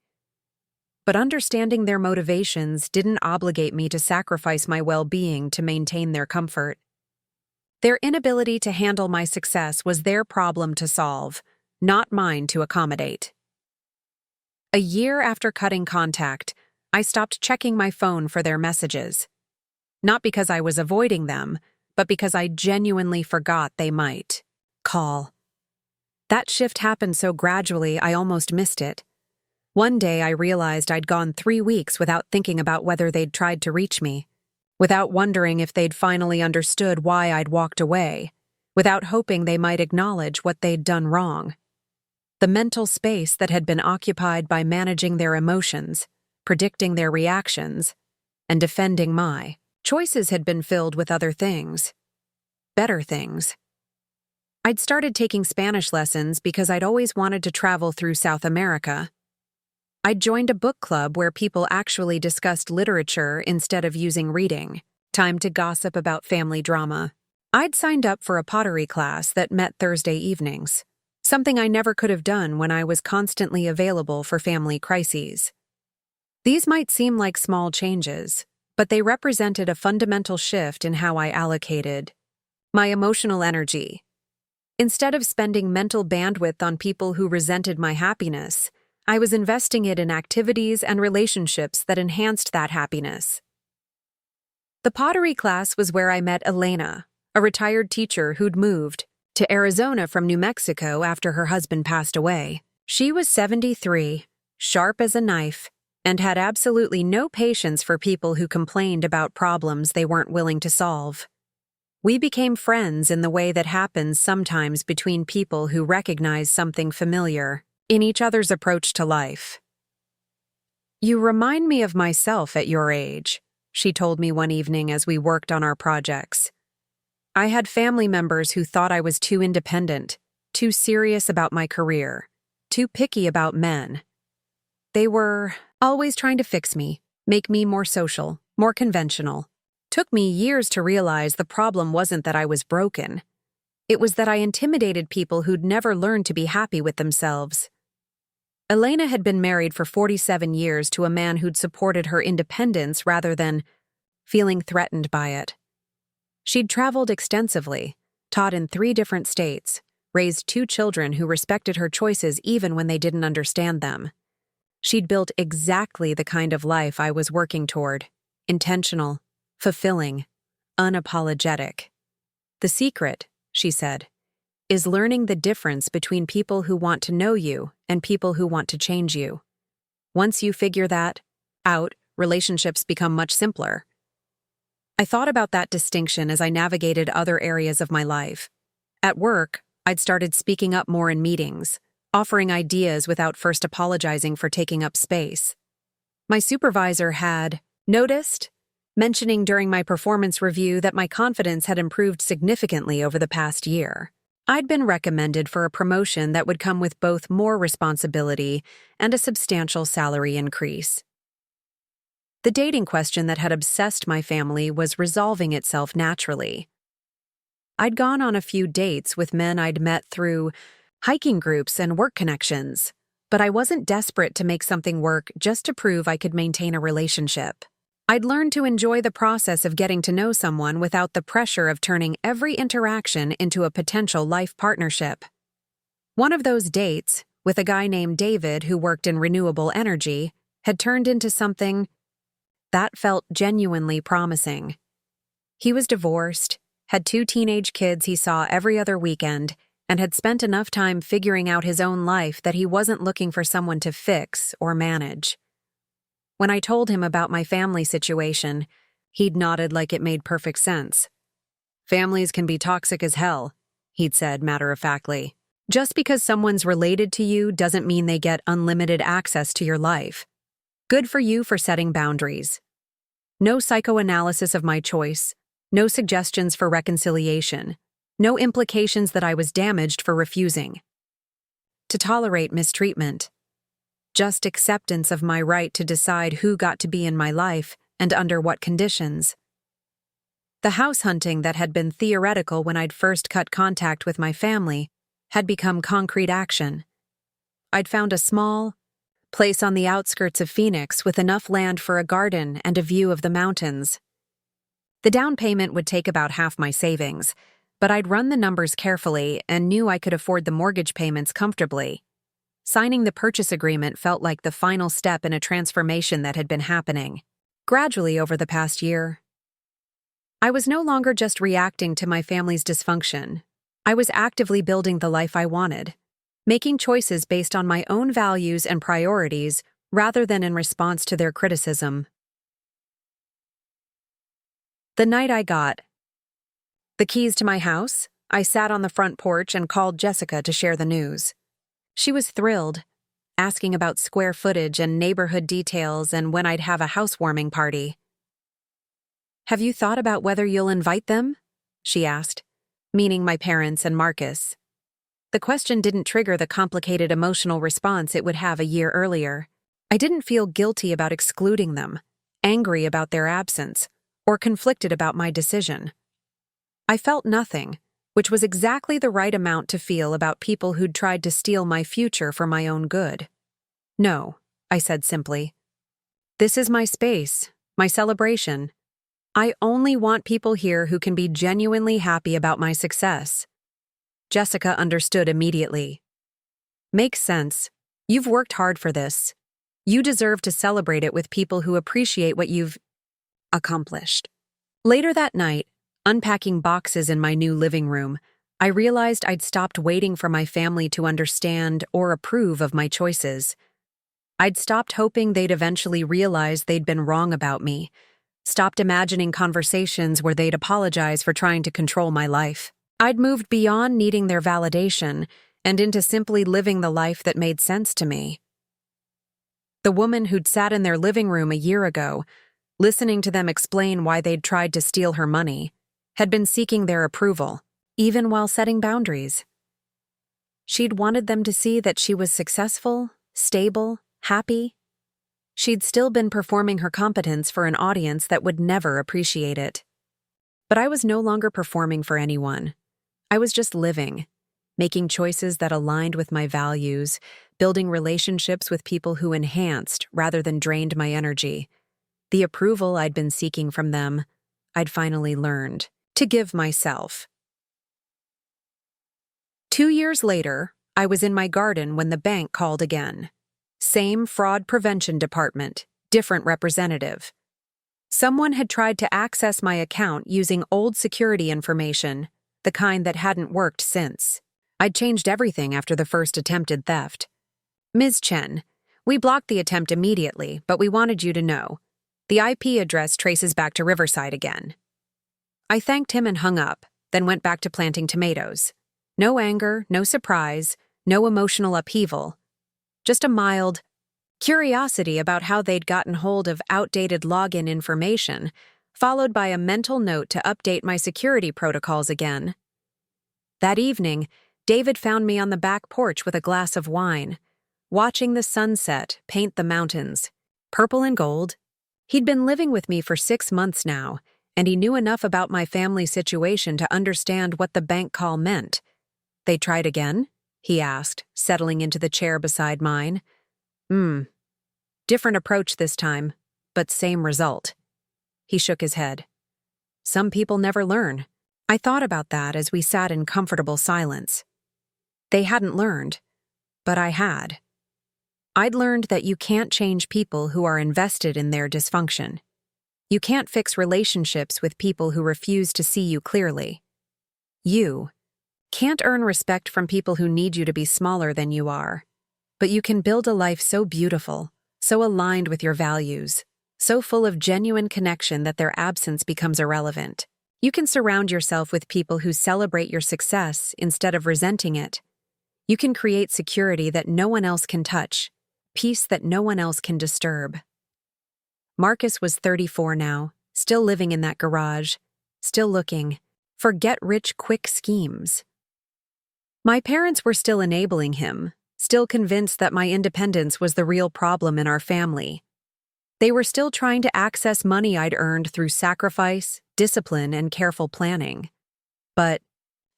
But understanding their motivations didn't obligate me to sacrifice my well-being to maintain their comfort. Their inability to handle my success was their problem to solve, not mine to accommodate. A year after cutting contact, I stopped checking my phone for their messages. Not because I was avoiding them, but because I genuinely forgot they might call. That shift happened so gradually I almost missed it. One day I realized I'd gone 3 weeks without thinking about whether they'd tried to reach me, without wondering if they'd finally understood why I'd walked away, without hoping they might acknowledge what they'd done wrong. The mental space that had been occupied by managing their emotions, predicting their reactions, and defending my choices had been filled with other things. Better things. I'd started taking Spanish lessons because I'd always wanted to travel through South America. I'd joined a book club where people actually discussed literature instead of using reading, time to gossip about family drama. I'd signed up for a pottery class that met Thursday evenings, something I never could have done when I was constantly available for family crises. These might seem like small changes, but they represented a fundamental shift in how I allocated my emotional energy. Instead of spending mental bandwidth on people who resented my happiness, I was investing it in activities and relationships that enhanced that happiness. The pottery class was where I met Elena, a retired teacher who'd moved to Arizona from New Mexico after her husband passed away. She was 73, sharp as a knife, and had absolutely no patience for people who complained about problems they weren't willing to solve. We became friends in the way that happens sometimes between people who recognize something familiar in each other's approach to life. "You remind me of myself at your age," she told me one evening as we worked on our projects. "I had family members who thought I was too independent, too serious about my career, too picky about men. They were always trying to fix me, make me more social, more conventional. Took me years to realize the problem wasn't that I was broken. It was that I intimidated people who'd never learned to be happy with themselves." Elena had been married for 47 years to a man who'd supported her independence rather than feeling threatened by it. She'd traveled extensively, taught in 3 different states, raised 2 children who respected her choices even when they didn't understand them. She'd built exactly the kind of life I was working toward: intentional, fulfilling, unapologetic. "The secret," she said, "is learning the difference between people who want to know you and people who want to change you. Once you figure that out, relationships become much simpler." I thought about that distinction as I navigated other areas of my life. At work, I'd started speaking up more in meetings, offering ideas without first apologizing for taking up space. My supervisor had noticed, mentioning during my performance review that my confidence had improved significantly over the past year. I'd been recommended for a promotion that would come with both more responsibility and a substantial salary increase. The dating question that had obsessed my family was resolving itself naturally. I'd gone on a few dates with men I'd met through hiking groups and work connections, but I wasn't desperate to make something work just to prove I could maintain a relationship. I'd learned to enjoy the process of getting to know someone without the pressure of turning every interaction into a potential life partnership. One of those dates, with a guy named David who worked in renewable energy, had turned into something that felt genuinely promising. He was divorced, had 2 teenage kids he saw every other weekend, and had spent enough time figuring out his own life that he wasn't looking for someone to fix or manage. When I told him about my family situation, he'd nodded like it made perfect sense. "Families can be toxic as hell," he'd said matter-of-factly. "Just because someone's related to you doesn't mean they get unlimited access to your life. Good for you for setting boundaries." No psychoanalysis of my choice, no suggestions for reconciliation, no implications that I was damaged for refusing to tolerate mistreatment. Just acceptance of my right to decide who got to be in my life and under what conditions. The house hunting that had been theoretical when I'd first cut contact with my family had become concrete action. I'd found a small place on the outskirts of Phoenix with enough land for a garden and a view of the mountains. The down payment would take about half my savings, but I'd run the numbers carefully and knew I could afford the mortgage payments comfortably. Signing the purchase agreement felt like the final step in a transformation that had been happening gradually over the past year. I was no longer just reacting to my family's dysfunction. I was actively building the life I wanted, making choices based on my own values and priorities rather than in response to their criticism. The night I got the keys to my house, I sat on the front porch and called Jessica to share the news. She was thrilled, asking about square footage and neighborhood details and when I'd have a housewarming party. "Have you thought about whether you'll invite them?" she asked, meaning my parents and Marcus. The question didn't trigger the complicated emotional response it would have a year earlier. I didn't feel guilty about excluding them, angry about their absence, or conflicted about my decision. I felt nothing, which was exactly the right amount to feel about people who'd tried to steal my future for my own good. "No," I said simply. "This is my space, my celebration. I only want people here who can be genuinely happy about my success." Jessica understood immediately. "Makes sense. You've worked hard for this. You deserve to celebrate it with people who appreciate what you've accomplished." Later that night, unpacking boxes in my new living room, I realized I'd stopped waiting for my family to understand or approve of my choices. I'd stopped hoping they'd eventually realize they'd been wrong about me, stopped imagining conversations where they'd apologize for trying to control my life. I'd moved beyond needing their validation and into simply living the life that made sense to me. The woman who'd sat in their living room a year ago, listening to them explain why they'd tried to steal her money, had been seeking their approval, even while setting boundaries. She'd wanted them to see that she was successful, stable, happy. She'd still been performing her competence for an audience that would never appreciate it. But I was no longer performing for anyone. I was just living, making choices that aligned with my values, building relationships with people who enhanced rather than drained my energy. The approval I'd been seeking from them, I'd finally learned to give myself. 2 years later, I was in my garden when the bank called again. Same fraud prevention department, different representative. Someone had tried to access my account using old security information, the kind that hadn't worked since. I'd changed everything after the first attempted theft. Ms. Chen, we blocked the attempt immediately, but we wanted you to know. The IP address traces back to Riverside again. I thanked him and hung up, then went back to planting tomatoes. No anger, no surprise, no emotional upheaval. Just a mild curiosity about how they'd gotten hold of outdated login information, followed by a mental note to update my security protocols again. That evening, David found me on the back porch with a glass of wine, watching the sunset paint the mountains, purple and gold. He'd been living with me for 6 months now, and he knew enough about my family situation to understand what the bank call meant. They tried again? He asked, settling into the chair beside mine. Different approach this time, but same result. He shook his head. Some people never learn. I thought about that as we sat in comfortable silence. They hadn't learned, but I had. I'd learned that you can't change people who are invested in their dysfunction. You can't fix relationships with people who refuse to see you clearly. You can't earn respect from people who need you to be smaller than you are. But you can build a life so beautiful, so aligned with your values, so full of genuine connection that their absence becomes irrelevant. You can surround yourself with people who celebrate your success instead of resenting it. You can create security that no one else can touch, peace that no one else can disturb. Marcus was 34 now, still living in that garage, still looking for get-rich-quick schemes. My parents were still enabling him, still convinced that my independence was the real problem in our family. They were still trying to access money I'd earned through sacrifice, discipline, and careful planning. But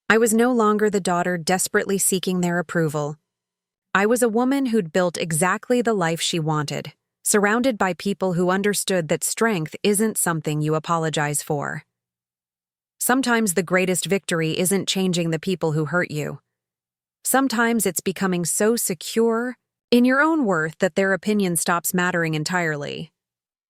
I was no longer the daughter desperately seeking their approval. I was a woman who'd built exactly the life she wanted, surrounded by people who understood that strength isn't something you apologize for. Sometimes the greatest victory isn't changing the people who hurt you. Sometimes it's becoming so secure in your own worth that their opinion stops mattering entirely.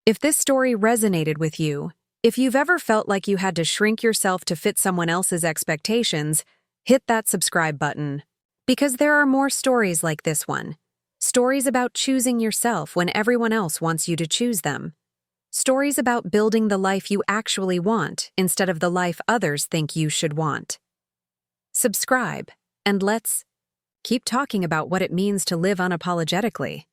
If this story resonated with you, if you've ever felt like you had to shrink yourself to fit someone else's expectations, hit that subscribe button. Because there are more stories like this one. Stories about choosing yourself when everyone else wants you to choose them. Stories about building the life you actually want instead of the life others think you should want. Subscribe, and let's keep talking about what it means to live unapologetically.